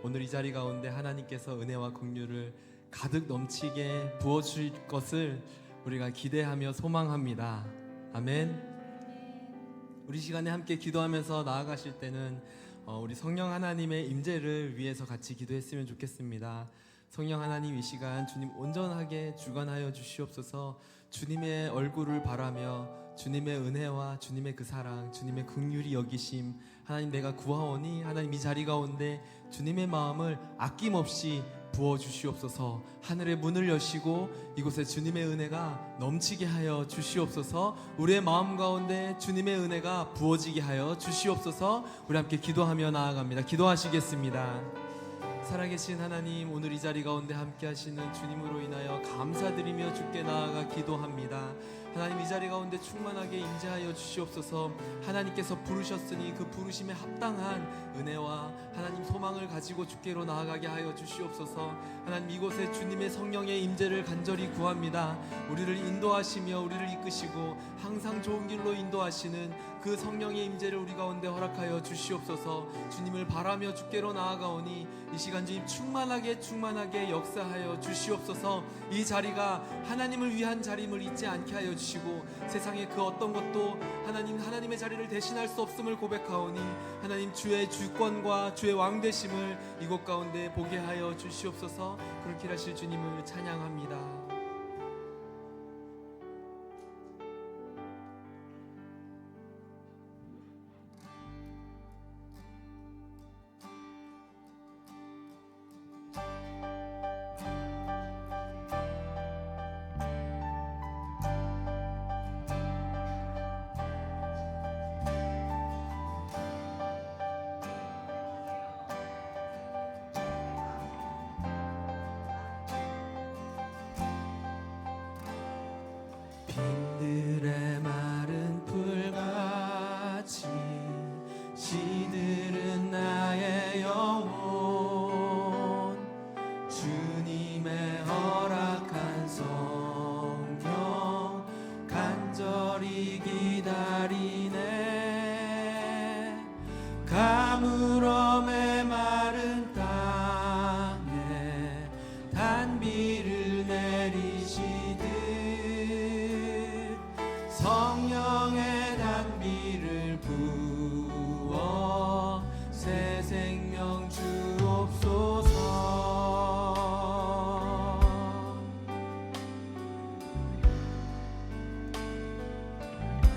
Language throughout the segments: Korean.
오늘 이 자리 가운데 하나님께서 은혜와 긍휼을 가득 넘치게 부어주실 것을 우리가 기대하며 소망합니다. 아멘. 우리 시간에 함께 기도하면서 나아가실 때는 우리 성령 하나님의 임재를 위해서 같이 기도했으면 좋겠습니다. 성령 하나님, 이 시간 주님 온전하게 주관하여 주시옵소서. 주님의 얼굴을 바라며 주님의 은혜와 주님의 그 사랑, 주님의 긍휼이 여기심, 하나님 내가 구하오니 하나님 이 자리 가운데 주님의 마음을 아낌없이 부어주시옵소서. 하늘의 문을 여시고 이곳에 주님의 은혜가 넘치게 하여 주시옵소서. 우리의 마음 가운데 주님의 은혜가 부어지게 하여 주시옵소서. 우리 함께 기도하며 나아갑니다. 기도하시겠습니다. 살아계신 하나님, 오늘 이 자리 가운데 함께 하시는 주님으로 인하여 감사드리며 주께 나아가 기도합니다. 하나님, 이 자리 가운데 충만하게 임재하여 주시옵소서. 하나님께서 부르셨으니 그 부르심에 합당한 은혜와 하나님 소망을 가지고 주께로 나아가게 하여 주시옵소서. 하나님, 이곳에 주님의 성령의 임재를 간절히 구합니다. 우리를 인도하시며 우리를 이끄시고 항상 좋은 길로 인도하시는 그 성령의 임재를 우리 가운데 허락하여 주시옵소서. 주님을 바라며 주께로 나아가오니 이 시간 주님 충만하게 역사하여 주시옵소서. 이 자리가 하나님을 위한 자리임을 잊지 않게 하여 주시고 세상의 그 어떤 것도 하나님의 자리를 대신할 수 없음을 고백하오니 하나님 주의 주권과 주의 왕되심을 이곳 가운데 보게 하여 주시옵소서. 그렇게 하실 주님을 찬양합니다. 빈들의 마른 풀같이 시들은 나의 영혼, 주님의 허락한 성령 간절히 기다리네. 가물음의 마른 땅에 단비를 내리시듯 성령의 단비를 부어 새 생명 주옵소서.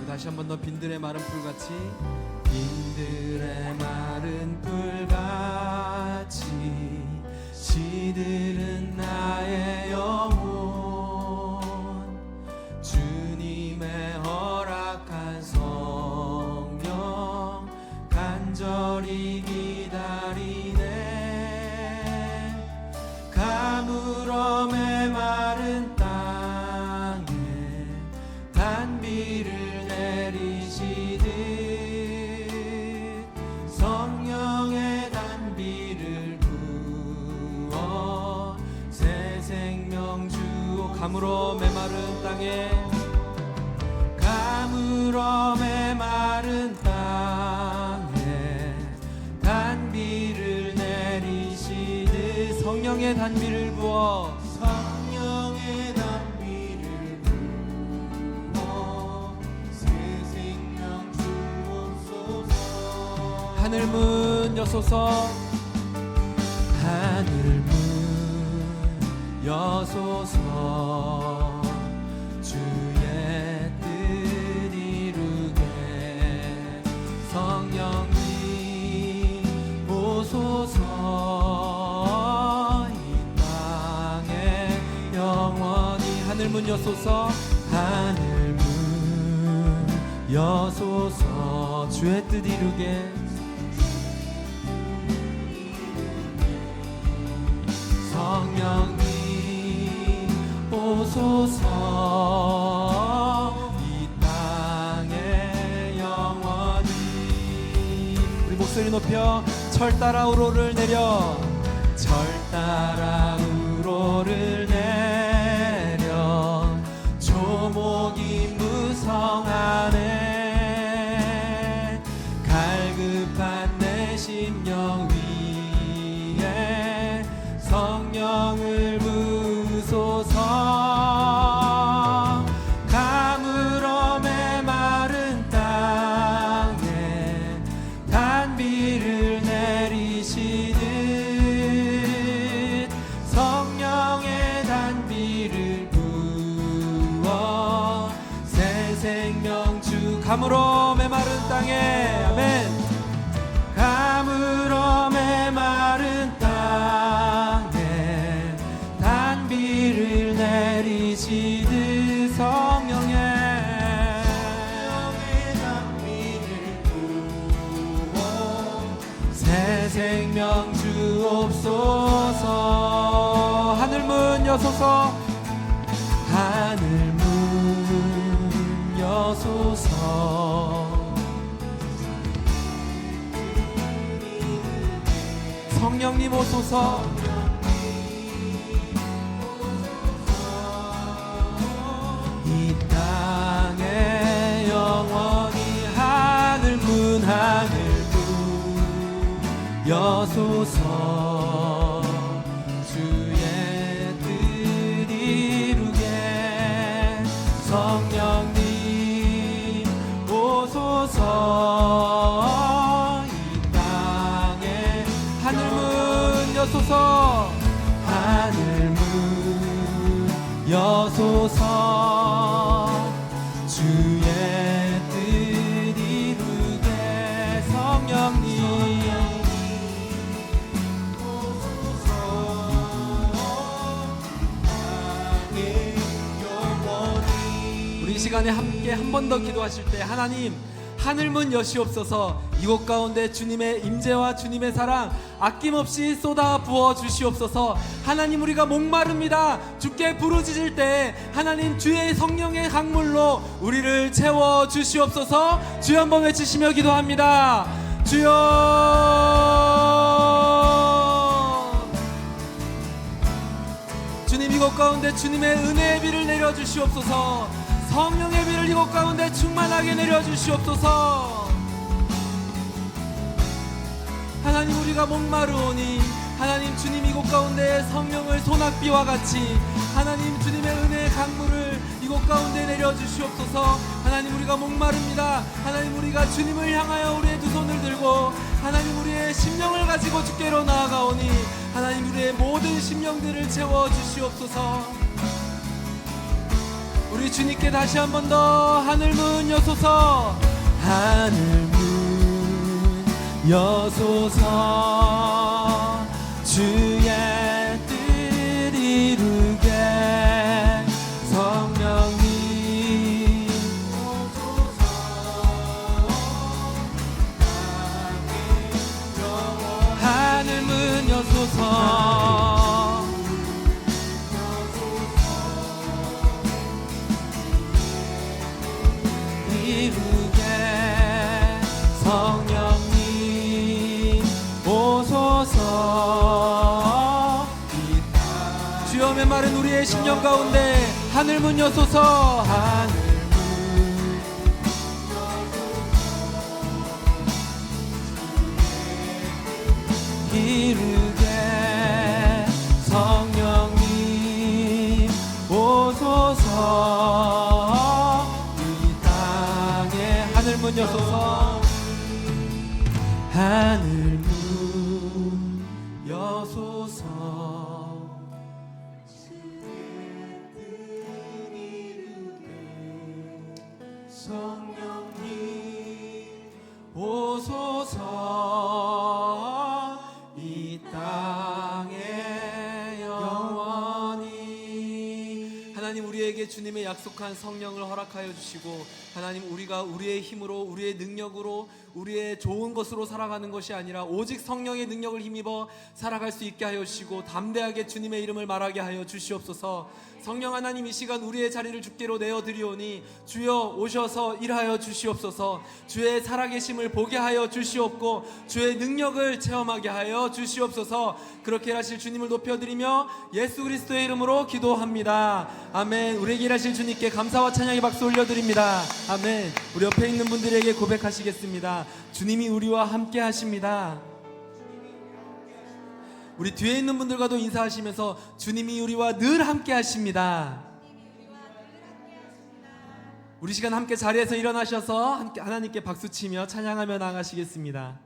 다시 한 번 더 빈들의 마른 풀같이, 빈들의 마른 풀같이 시들은 나의 영혼, 주님의 허락한 성령 간절히 기다리네. 가물음의 마른 땅에 단비를 내리시듯 성령의 단비를 부어 새 생명 주오. 가물음의 마른 땅에, 가물음의 마른 땅에 단비를 내리시듯 성령의 단비를 부어 성령의 단비를 부어 새 생명 주옵소서. 하늘문 여소서, 하늘문 여소서. 주의 뜻 이루게 성령님 오소서. 이 땅에 영원히 하늘문 여소서, 하늘문 여소서. 주의 뜻 이루게 성령님 오소서. 이 땅에 영원히. 우리 목소리 높여 철 따라 우로를 내려, 철 따라 우로를 내려 조목이 무성하네. 갈급한 내 심령 위에 주옵소서. 하늘문 여소서, 하늘문 여소서. 성령님 오소서. 이 땅에 영원히 하늘문 여소서. 주의 뜻 이루게 성령님 오소서. 이 땅에 하늘문 여소서, 하늘문 여소서. 주의 뜻 이루게 성령님 우리 이 시간에 함께 한 번 더 기도하실 때, 하나님 하늘문 여시옵소서. 이곳 가운데 주님의 임재와 주님의 사랑 아낌없이 쏟아 부어 주시옵소서. 하나님 우리가 목마릅니다. 주께 부르짖을 때 하나님 주의 성령의 강물로 우리를 채워 주시옵소서. 주여 한번 외치시며 기도합니다. 주여, 주님 이곳 가운데 주님의 은혜의 비를 내려 주시옵소서. 성령의 비를 이곳 가운데 충만하게 내려 주시옵소서. 하나님 우리가 목마르오니 하나님 주님 이곳 가운데 성령을 소낙비와 같이 하나님 주님의 은혜의 강물을 이곳 가운데 내려 주시옵소서. 하나님 우리가 목마릅니다. 하나님 우리가 주님을 향하여 우리의 두 손을 들고 하나님 우리의 심령을 가지고 주께로 나아가오니 하나님 우리의 모든 심령들을 채워 주시옵소서. 우리 주님께 다시 한 번 더 하늘문 여소서, 하늘문 여소서. 주의 뜻 이루게 성령님 오소서. 하늘문 여소서. 이루게 성령님 오소서. 주여 메마른 우리의 심령 가운데 하늘문 여소서, 하늘문 이루게 성령님 오소서. 하늘문 여소서, 하늘문 여소서. 성령님 오소서. 이 땅에 영원히. 하나님 우리에게 주님의 약속한 성령을 허락하여 주시고 하나님 우리가 우리의 힘으로 우리의 능력으로 우리의 좋은 것으로 살아가는 것이 아니라 오직 성령의 능력을 힘입어 살아갈 수 있게 하여 주시고 담대하게 주님의 이름을 말하게 하여 주시옵소서. 성령 하나님 이 시간 우리의 자리를 주께로 내어드리오니 주여 오셔서 일하여 주시옵소서. 주의 살아계심을 보게 하여 주시옵고 주의 능력을 체험하게 하여 주시옵소서. 그렇게 하실 주님을 높여드리며 예수 그리스도의 이름으로 기도합니다. 아멘. 우리에게 일하실 주님께 감사와 찬양의 박수 올려드립니다. 아멘. 우리 옆에 있는 분들에게 고백하시겠습니다. 주님이 우리와 함께 하십니다. 우리 뒤에 있는 분들과도 인사하시면서 주님이 우리와 늘 함께 하십니다. 우리 시간 함께 자리에서 일어나셔서 함께 하나님께 박수치며 찬양하며 나가시겠습니다.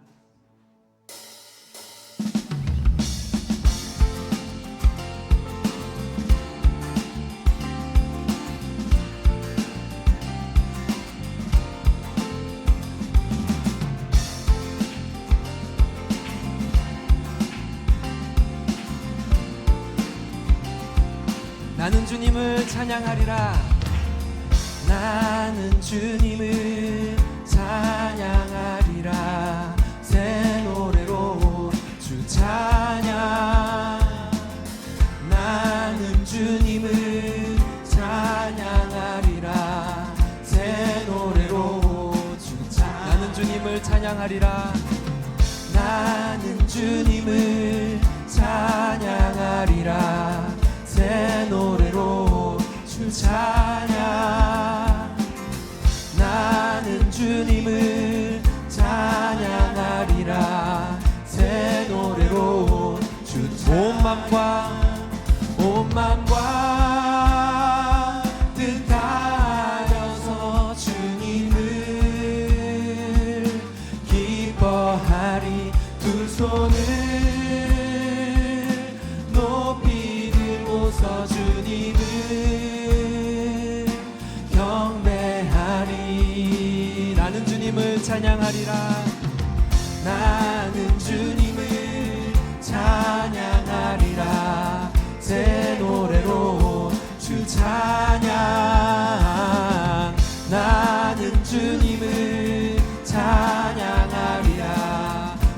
나는 주님을 찬양하리라. 나는 주님을 찬양하리라. 새 노래로 주 찬양. 나는 주님을 찬양하리라. 새 노래로 주 찬양. 나는 주님을 찬양하리라. 나는 주님을 찬양하리라. 새 노래로 주 찬양. 나는 주님을 찬양하리라. 새 노래로 주 찬양. 온 맘과 뜻하여서 주님을 기뻐하리. 두 손을 높이 들고서 주님을 경배하리. 나는 주님을 찬양하리라. 나는 주님을 찬양하리라. 새 노래로 주 찬양. 나는 주님을 찬양하리라.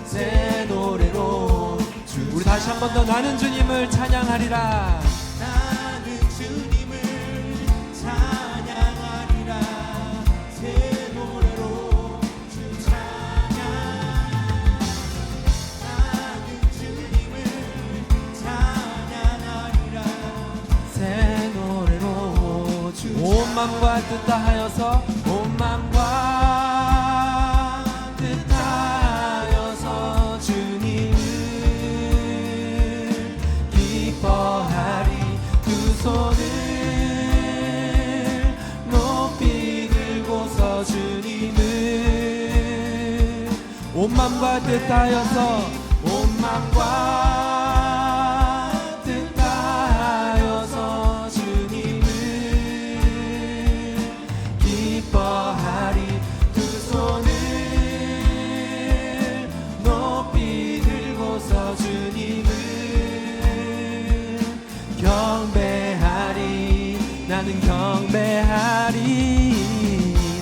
새 노래로 주. 우리 다시 한 번 더 나는 주님을 찬양하리라. 나는 주님을 찬양하리라. 새 노래로 주 찬양. 나는 주님을 찬양하리라. 새 노래로 주. 온 맘과 뜻 다하여서 온 맘과 뜻 다하여서 주님을 기뻐하리. 두 손을 높이 들고서 주님을 온 맘과 뜻 다하여서 온 맘과 뜻 다하여서 주님을 기뻐하리. 두 손을 높이 들고서 주님을 경배하리. 나는 경배하리.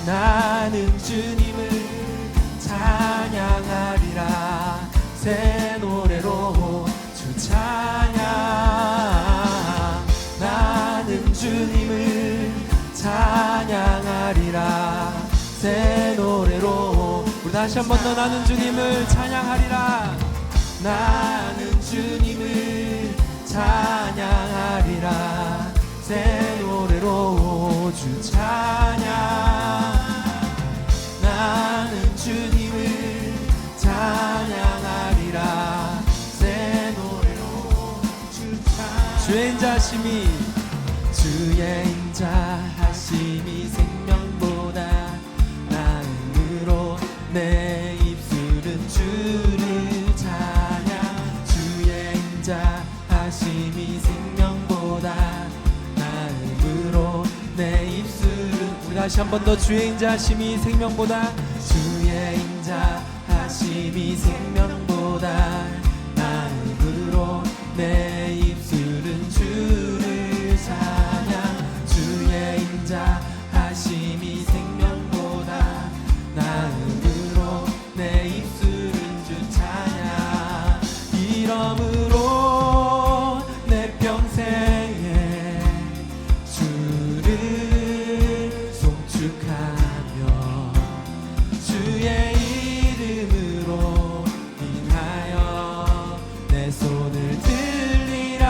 나는 주님을 찬양하리라. 새 노래로 주 찬양. 나는 주님을 찬양하리라. 새 노래로. 우리 다시 한 번 더 나는 주님을 찬양하리라. 나는 주님을 찬양하리라. 새 노래로 주 찬양. 나는 주님을 찬양하리라. 새 노래로 주 찬양. 주의 인자하심이 주의 인자하심이 생명보다 나음으로 내 입술은 주를 찬양. 주의 인자하심이 생명보다 나음으로 내 입술은. 우리 다시 한 번 더 주의 인자하심이 생명보다. 주의 인자하심이 생명보다 나음으로 내 입술은 주를 찬양. 주의 인자하심이 생명보다 나음으로 내 입술은 주 찬양. 이러므로 내 평생에 주를 송축하며 주의 이름으로 인하여 내 손을 들리라.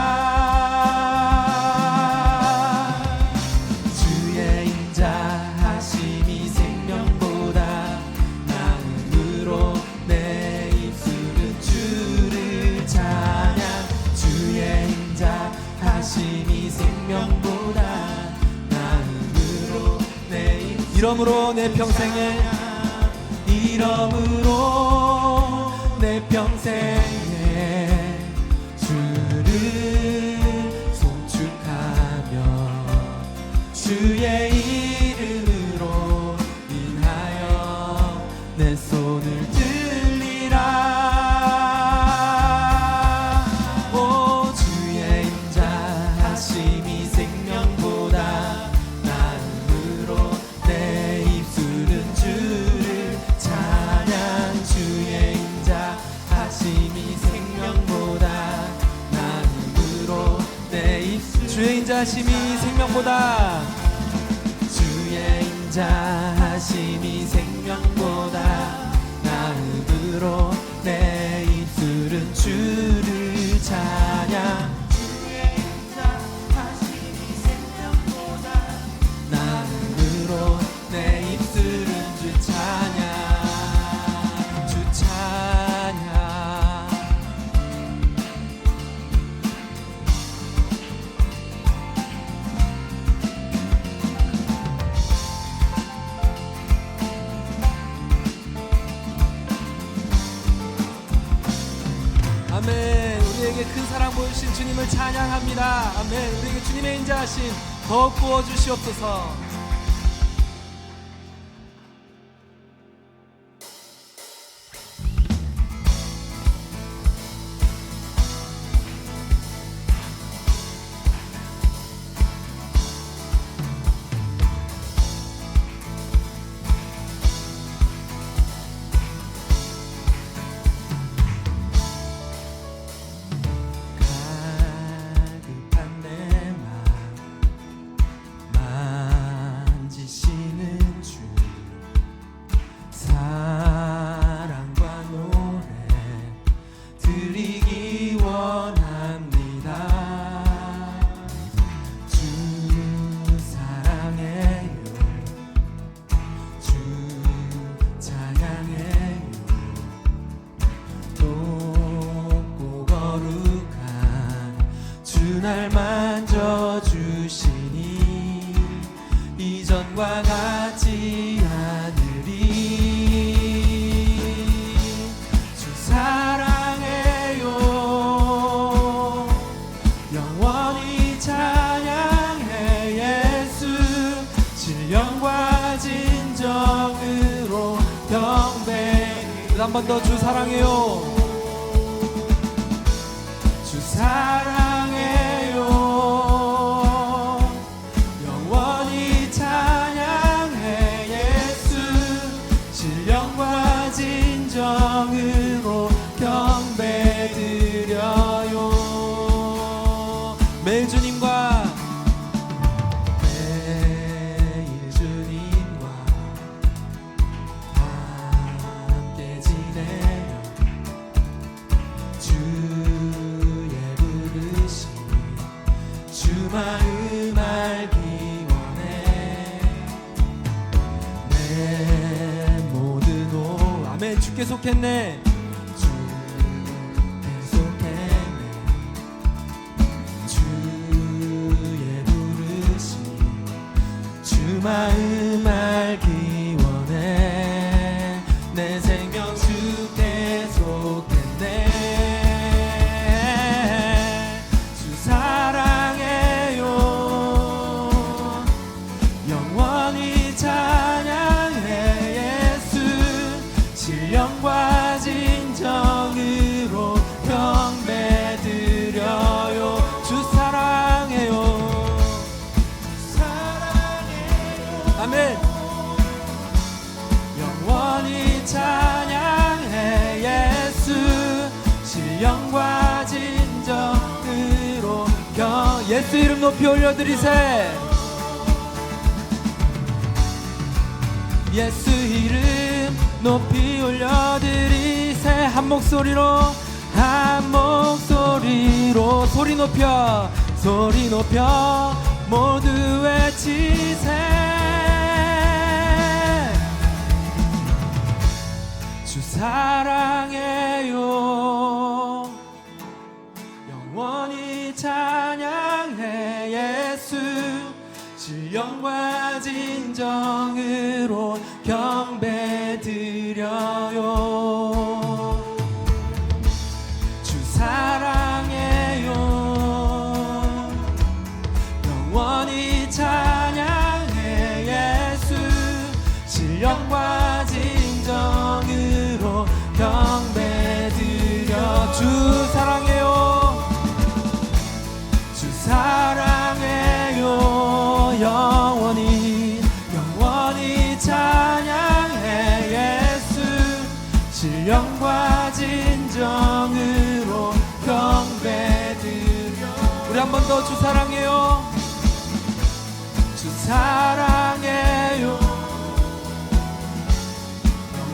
주의 인자하심이 생명보다 나음으로 내 입술은 주를 찬양. 주의 인자하심이 생명보다 나음으로 내 입술은. 이러므로 내 평생에. 이러므로 내 평생에 주를 송축하며 주의 이름으로 인하여 내 손을 들리라. 오 주의 인자하심이 생명보다 나음으로 내 입술은 주를 찬양. 주의 인자하심이 생명보다 주의 인자하심이 생명보다 나음으로 내 입술은 주를 찬양. 주의 인자하심이 생명보다 나음으로 내 입술은 주 찬양. 주 찬양. 아멘. 우리에게 큰 사랑 보여주신 주님을 찬양합니다. 아멘. 우리에게 주님의 인자하심 더욱 부어주시옵소서. 가급한 내 맘 만지시는 주 사랑과 노래 드리기 원합니다. 주 사랑해요. 주 찬양해요. 높고 거룩한 주 날 만져주시니 이전과 같지 않으리. 주 사랑해요. 영원히 찬양해. 예수 신령과 진정으로 경배. 한 번 더 주 사랑해요. 주 사랑해요. 영원히 찬양해. 예수 신령과 진정으로 경배드려요. 매일 주님과 매일 주님과 함께 지내요. 주의 부르심 주 마음 알기 원해. 내 모든 오 아멘. 주께 속했네. 주 계속해내. 주의 부르심 주 마음 알기 원해. 내 생명 주께 속했네. 주 사랑해요. 영원히 찬양해. 예수 신령과 진정으로 경배드려요. 주 사랑해요. 사랑해요. 아멘. 영원히 찬양해. 예수 신령과 진정으로 예수 이름 높이 올려드리세. 예수 이름 높이 올려드리세. 한 목소리로 소리 높여 모두 외치세. 주 사랑해요. 영원히 찬양해. 예수 신령과 진정으로 경배드려요. 주 사랑해요. 영원히 찬양해. 예수 신령과 진정으로 경배드려. 주 사랑해요. 주 사랑해요. 영원히 찬양해. 예수 신령과 진정으로 경배드려. 우리 한 번 더 주 사랑해요. 사랑해요.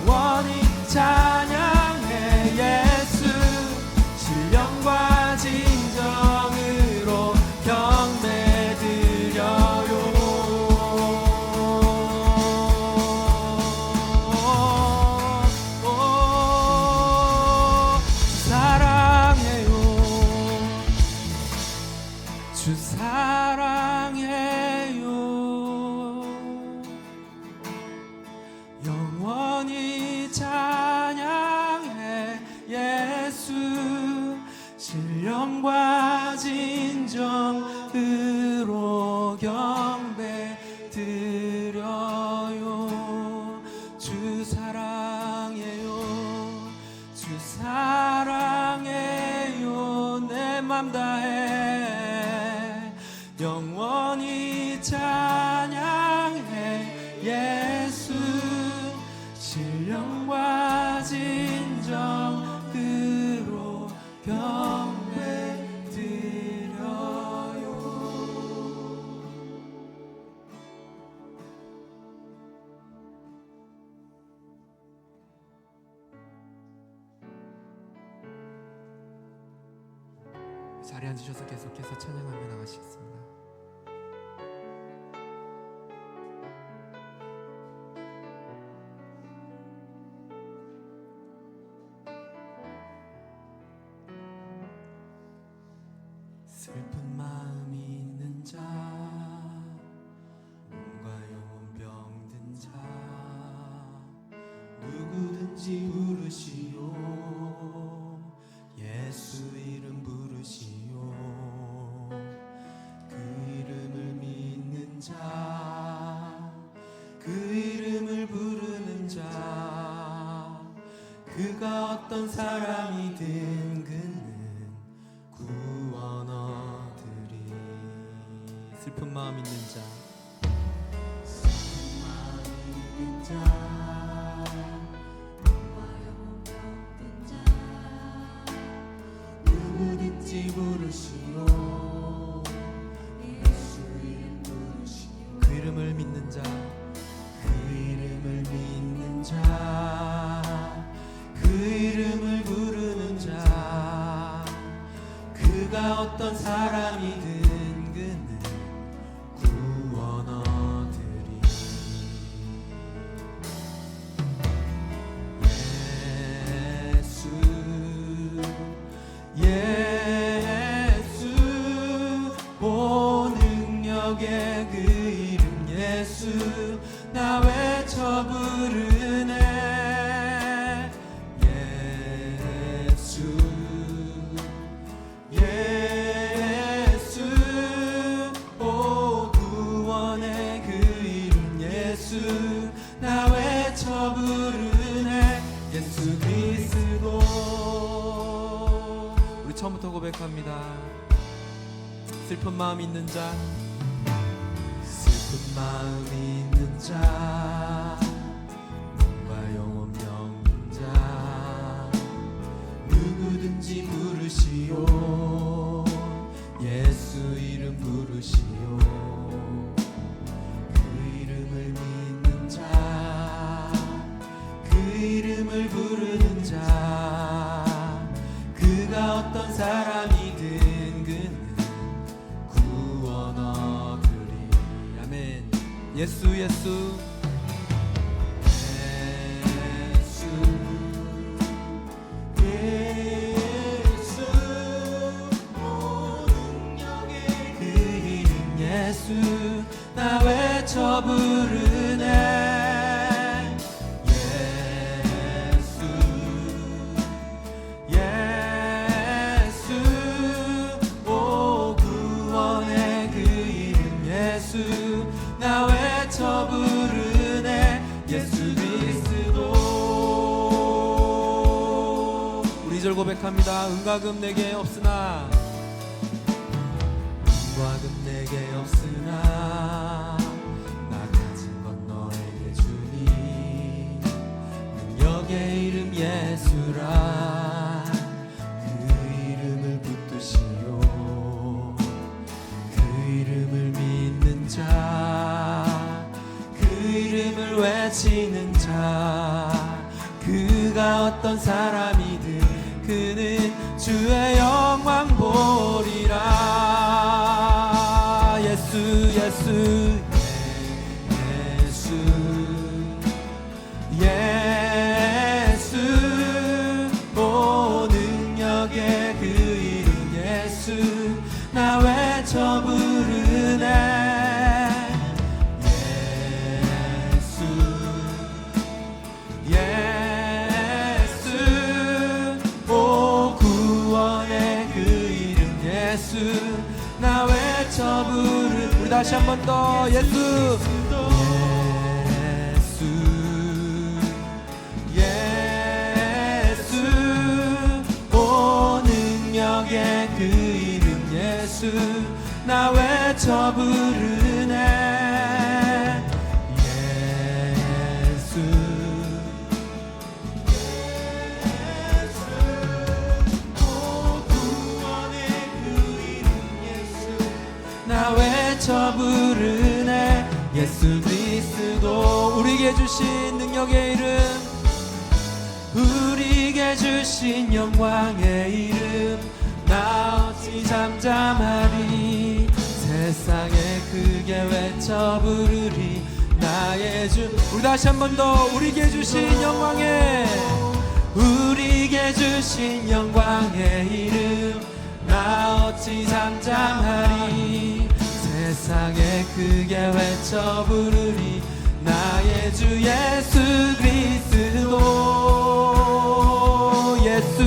영원히 찬양해 예수. 신령과 진정으로 경배드려요. 주 사랑해요. 영원히 찬양해 예수. 신령과 진정으로 경배드려요. 주 사랑해요. 주 사랑해요. 내 맘 다해 영원히 찬양해 예수. 신령과 진정으로 경배드려요. 자리에 앉으셔서 계속해서 찬양하며 나가시겠습니다. 슬픈 마음이 있는 자, 몸과 영혼 병든 자, 누구든지 부르시오. 예수 이름 부르시오. 그 이름을 믿는 자, 그 이름을 부르는 자, 그가 어떤 사람이든 그는 구원 얻으리. 슬픈 마음 있는 자, 슬픈 마음 있는 자, 몸과 영혼 병든 자, 누구든지 부르시오. 예수 이름 부르시오. 그 이름을 믿는 자, 그 이름을 믿는 자, 그 이름을 부르는 자, 그가 어떤 사람이든 그는 구원 얻으리. 예수 예수 오 능력의 그 이름 예수. 나 외쳐 부르네. 예수 예수 오 구원의 그 이름 예수. 나 외쳐 부르네. 예수 그리스도. 우리 처음부터 고백합니다. 슬픈 마음 있는 자, 슬픈 마음 있는 자, 몸과 영혼 병든 자, 누구든지 부르시오. 예수 이름 부르시오. 그 이름을 믿는 자, 그 이름을 부르는 자, 그가 어떤 사람이든 그는 구원 얻으리. 아멘. 예수 예수 예수 오 능력의 그 이름 예수. 나 외쳐 부르네. 예수 예수 오 구원의 그 이름 예수. 나 외쳐 부르네. 예수 그리스도. 우리 2절 고백합니다. 은과 금 내게 없으나, 은과 금 내게 없으나, 나 가진 건 너에게 주니. 능력의 이름 예수라. 그 이름을 붙드시오. 그 이름을 믿는 자, 어떤 사람이든 그는 주의 영광 보리라. 예수 예수 예수 예수 오 능력의 그 이름 예수 나 외쳐 부르네. 예수 예수 오 구원의 그 이름 예수 나 외쳐 부르. 우리 다시 한 번 더 예수 예수 오 능력의 그 이름 예수 나 외쳐 부르네. 예수 오 구원의 그 이름 예수 나 외쳐 부르네. 예수 그리스도 우리에게 주신 능력의 이름 우리에게 주신 영광의 이름 나 어찌 잠잠하리. 세상에 크게 외쳐 부르리 나의 주. 우리 다시 한 번 더 우리에게 주신 영광의 우리에게 주신 영광의 이름 나 어찌 잠잠하리. 세상에 크게 외쳐 부르리 나의 주 예수 그리스도. 예수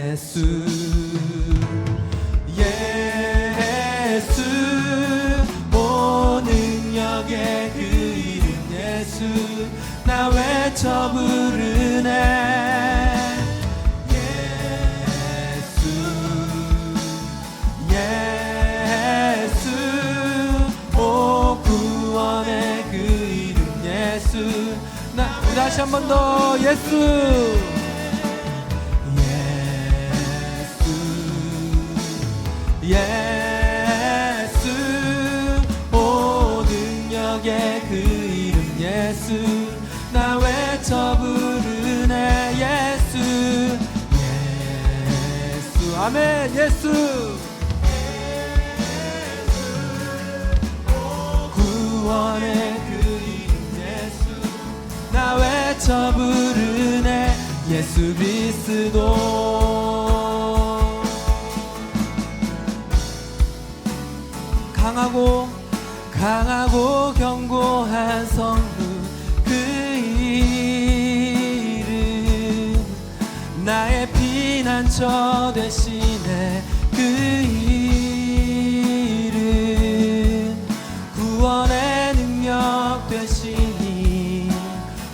예수 예수 오 능력의 그 이름 예수 나 외쳐 부르네. 예수 예수 오 구원의 그 이름 예수 나. 다시 한 번 더 예수 예수 오 능력의 그 이름 예수 나 외쳐 부르네. 예수 예수 아멘. 예수 구원의 그 이름 예수 나 외쳐 부르네. 예수 그리스도 강하고 견고한 성부 그 이름 나의 피난처 되시네. 그 이름 구원의 능력 되시니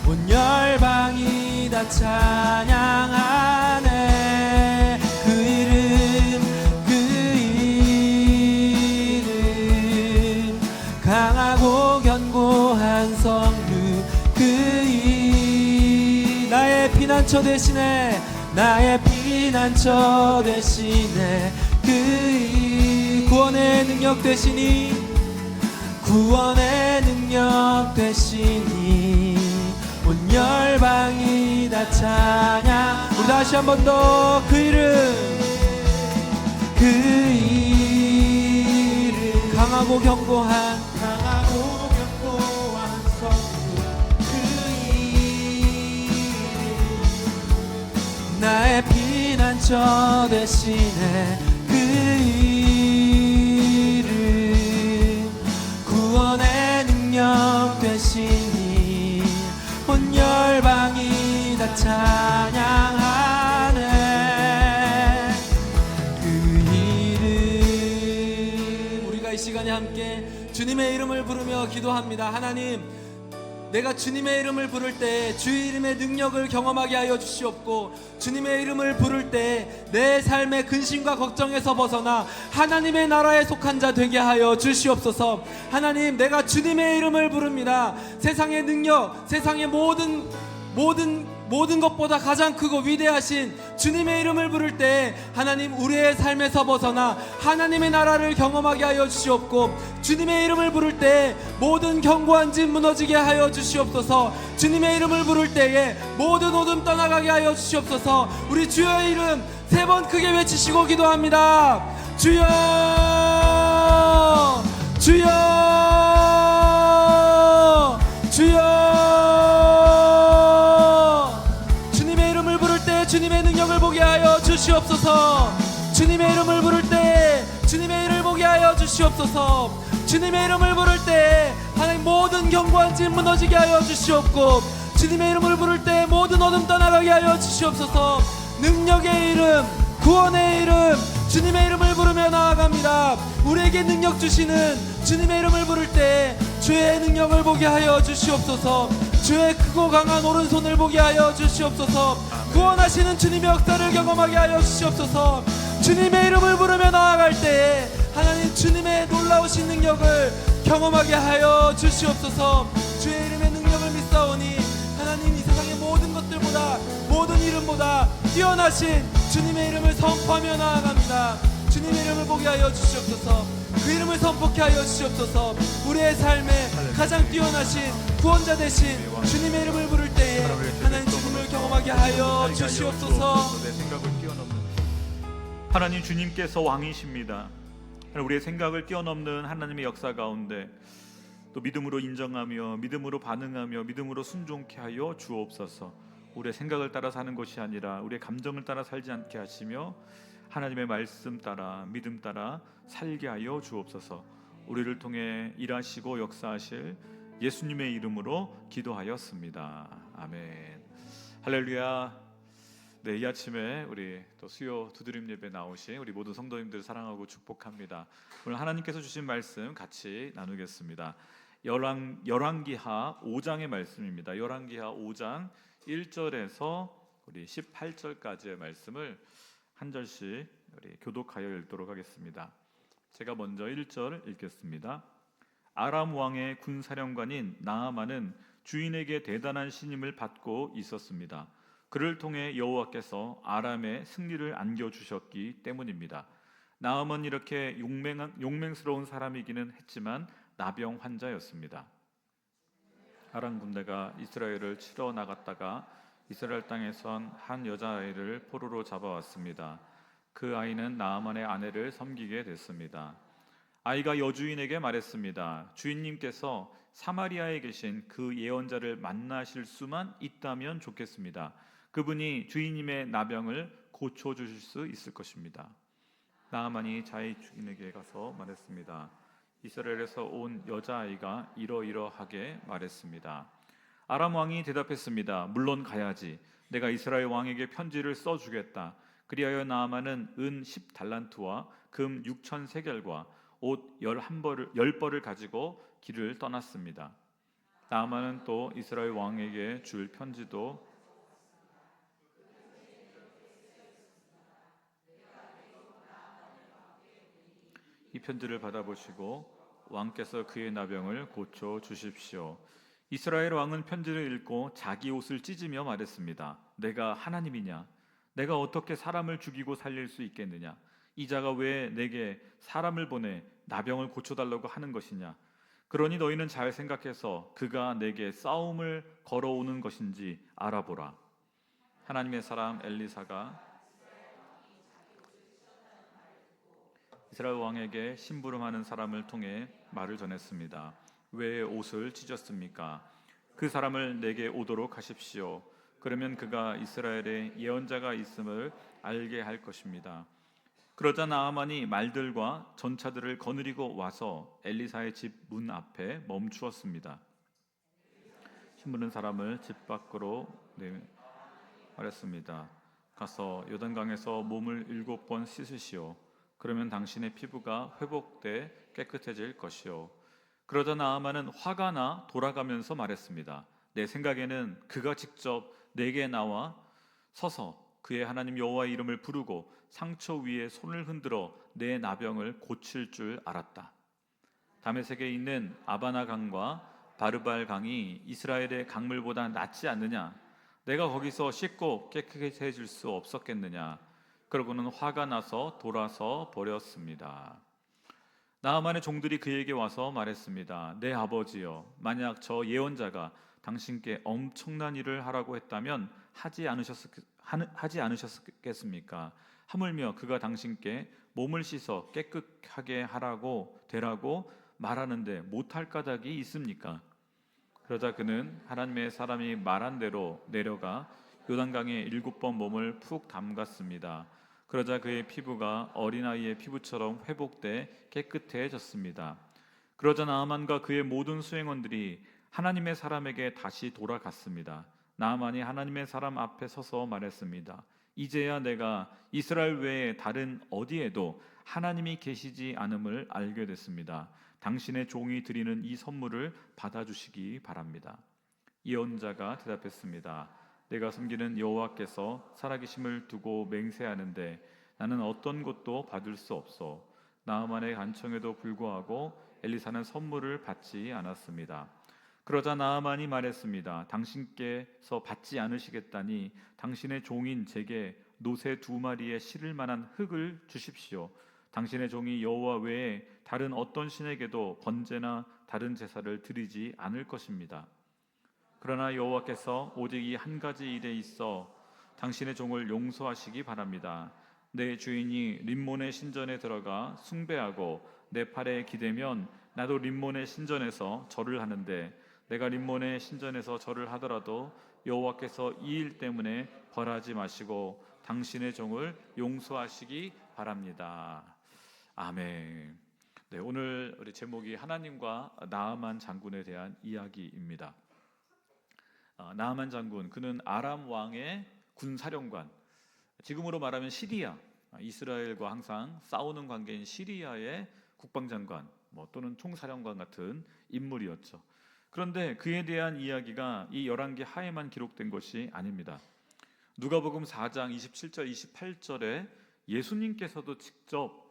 온 열방이 다 찬양하네. 그 이름 강하고 견고한 성루 그 이 나의 피난처 되시네. 나의 피난처 되시네. 그 이 구원의 능력 되시니 구원의 능력 되시니 온 열방이 다 찬양. 우리 다시 한 번 더 그 이름 그 이름 강하고 견고한 성부 그 이름 나의 피난처 되시네. 그 이름 구원의 능력 되시니 온 열방이 다 찬양하네. 그 이름 우리가 이 시간에 함께 주님의 이름을 부르며 기도합니다. 하나님, 내가 주님의 이름을 부를 때 주의 이름의 능력을 경험하게 하여 주시옵고, 주님의 이름을 부를 때 내 삶의 근심과 걱정에서 벗어나 하나님의 나라에 속한 자 되게 하여 주시옵소서. 하나님, 내가 주님의 이름을 부릅니다. 세상의 능력, 세상의 모든 모든 것보다 가장 크고 위대하신 주님의 이름을 부를 때 하나님 우리의 삶에서 벗어나 하나님의 나라를 경험하게 하여 주시옵고, 주님의 이름을 부를 때 모든 견고한 집 무너지게 하여 주시옵소서. 주님의 이름을 부를 때에 모든 어둠 떠나가게 하여 주시옵소서. 우리 주의 이름 3번 크게 외치시고 기도합니다. 주여, 주여, 주여. 주님의 이름을 부를 때 주님의 능력을 보게 하여 주시옵소서. 주님의 이름을 부를 때 주님의 일을 보게 하여 주시옵소서. 주님의 이름을 부를 때 하나님 모든 견고한 집 무너지게 하여 주시옵고, 주님의 이름을 부를 때 모든 어둠 떠나가게 하여 주시옵소서. 능력의 이름, 구원의 이름, 주님의 이름을 부르며 나아갑니다. 우리에게 능력 주시는 주님의 이름을 부를 때 주의 능력을 보게 하여 주시옵소서. 주의 크고 강한 오른손을 보게 하여 주시옵소서. 구원하시는 주님의 역사를 경험하게 하여 주시옵소서. 주님의 이름을 부르며 나아갈 때에 하나님 주님의 놀라우신 능력을 경험하게 하여 주시옵소서. 주의 이름의 능력을 믿사오니 하나님 이 세상의 모든 것들보다, 모든 이름보다 뛰어나신 주님의 이름을 선포하며 나아갑니다. 주님의 이름을 보게 하여 주시옵소서. 그 이름을 선포케 하여 주시옵소서. 우리의 삶에 가장 뛰어나신 구원자 되신 주님의 이름을 부를 때에 하나님 주님을 경험하게 하여 주시옵소서. 내 생각을 뛰어넘는 하나님, 주님께서 왕이십니다. 우리의 생각을 뛰어넘는 하나님의 역사 가운데 또 믿음으로 인정하며 믿음으로 반응하며 믿음으로 순종케 하여 주옵소서. 우리의 생각을 따라 사는 것이 아니라 우리의 감정을 따라 살지 않게 하시며 하나님의 말씀 따라 믿음 따라 살게 하여 주옵소서. 우리를 통해 일하시고 역사하실 예수님의 이름으로 기도하였습니다. 아멘. 할렐루야. 네, 이 아침에 우리 또 수요 두드림 예배 나오신 우리 모든 성도님들 사랑하고 축복합니다. 오늘 하나님께서 주신 말씀 같이 나누겠습니다. 열왕기하 5장의 말씀입니다. 열왕기하 5장 1절에서 우리 18절까지의 말씀을 한 절씩 우리 교독하여 읽도록 하겠습니다. 제가 먼저 1절 읽겠습니다. 아람 왕의 군사령관인 나아만은 주인에게 대단한 신임을 받고 있었습니다. 그를 통해 여호와께서 아람의 승리를 안겨주셨기 때문입니다. 나아만은 이렇게 용맹스러운 사람이기는 했지만 나병 환자였습니다. 아람 군대가 이스라엘을 치러 나갔다가 이스라엘 땅에선 한 여자아이를 포로로 잡아왔습니다. 그 아이는 나아만의 아내를 섬기게 됐습니다. 아이가 여주인에게 말했습니다. 주인님께서 사마리아에 계신 그 예언자를 만나실 수만 있다면 좋겠습니다. 그분이 주인님의 나병을 고쳐주실 수 있을 것입니다. 나아만이 자기 주인에게 가서 말했습니다. 이스라엘에서 온 여자아이가 이러이러하게 말했습니다. 아람 왕이 대답했습니다. 물론 가야지. 내가 이스라엘 왕에게 편지를 써주겠다. 그리하여 나아만은 은 10달란트와 금 6,000세겔과 옷 10벌을 가지고 길을 떠났습니다. 나아만은 또 이스라엘 왕에게 줄 편지도 이 편지를 받아보시고 왕께서 그의 나병을 고쳐 주십시오. 이스라엘 왕은 편지를 읽고 자기 옷을 찢으며 말했습니다. 내가 하나님이냐? 내가 어떻게 사람을 죽이고 살릴 수 있겠느냐? 이 자가 왜 내게 사람을 보내 나병을 고쳐달라고 하는 것이냐? 그러니 너희는 잘 생각해서 그가 내게 싸움을 걸어오는 것인지 알아보라. 하나님의 사람 엘리사가 이스라엘 왕에게 심부름하는 사람을 통해 말을 전했습니다. 왜 옷을 찢었습니까? 그 사람을 내게 오도록 하십시오. 그러면 그가 이스라엘에 예언자가 있음을 알게 할 것입니다. 그러자 나아만이 말들과 전차들을 거느리고 와서 엘리사의 집 문 앞에 멈추었습니다. 심부름 사람을 집 밖으로 말했습니다. 가서 요단강에서 몸을 7번 씻으시오. 그러면 당신의 피부가 회복돼 깨끗해질 것이요. 그러자 나아만은 화가 나 돌아가면서 말했습니다. 내 생각에는 그가 직접 내게 나와 서서 그의 하나님 여호와의 이름을 부르고 상처 위에 손을 흔들어 내 나병을 고칠 줄 알았다. 다메섹에 있는 아바나 강과 바르발 강이 이스라엘의 강물보다 낫지 않느냐? 내가 거기서 씻고 깨끗해질 수 없었겠느냐. 그러고는 화가 나서 돌아서 버렸습니다. 나아만의 종들이 그에게 와서 말했습니다. 내 아버지여, 만약 저 예언자가 당신께 엄청난 일을 하라고 했다면 하지 않으셨겠습니까? 하물며 그가 당신께 몸을 씻어 깨끗하게 하라고 되라고 말하는데 못할 까닭이 있습니까? 그러자 그는 하나님의 사람이 말한 대로 내려가 요단강에 7번 몸을 푹 담갔습니다. 그러자 그의 피부가 어린아이의 피부처럼 회복돼 깨끗해졌습니다. 그러자 나아만과 그의 모든 수행원들이 하나님의 사람에게 다시 돌아갔습니다. 나아만이 하나님의 사람 앞에 서서 말했습니다. 이제야 내가 이스라엘 외에 다른 어디에도 하나님이 계시지 않음을 알게 됐습니다. 당신의 종이 드리는 이 선물을 받아주시기 바랍니다. 예언자가 대답했습니다. 내가 섬기는 여호와께서 살아계심을 두고 맹세하는데 나는 어떤 것도 받을 수 없어. 나아만의 간청에도 불구하고 엘리사는 선물을 받지 않았습니다. 그러자 나아만이 말했습니다. 당신께서 받지 않으시겠다니 당신의 종인 제게 노새 2마리에 실을 만한 흙을 주십시오. 당신의 종이 여호와 외에 다른 어떤 신에게도 번제나 다른 제사를 드리지 않을 것입니다. 그러나 여호와께서 오직 이 한 가지 일에 있어 당신의 종을 용서하시기 바랍니다. 내 주인이 림몬의 신전에 들어가 숭배하고 내 팔에 기대면 나도 림몬의 신전에서 절을 하는데 내가 림몬의 신전에서 절을 하더라도 여호와께서 이 일 때문에 벌하지 마시고 당신의 종을 용서하시기 바랍니다. 아멘. 네, 오늘 우리 제목이 하나님과 나아만 장군에 대한 이야기입니다. 나아만 장군, 그는 아람 왕의 군사령관, 지금으로 말하면 시리아, 이스라엘과 항상 싸우는 관계인 시리아의 국방장관 또는 총사령관 같은 인물이었죠. 그런데 그에 대한 이야기가 이 열왕기 하에만 기록된 것이 아닙니다. 누가복음 4장 27절 28절에 예수님께서도 직접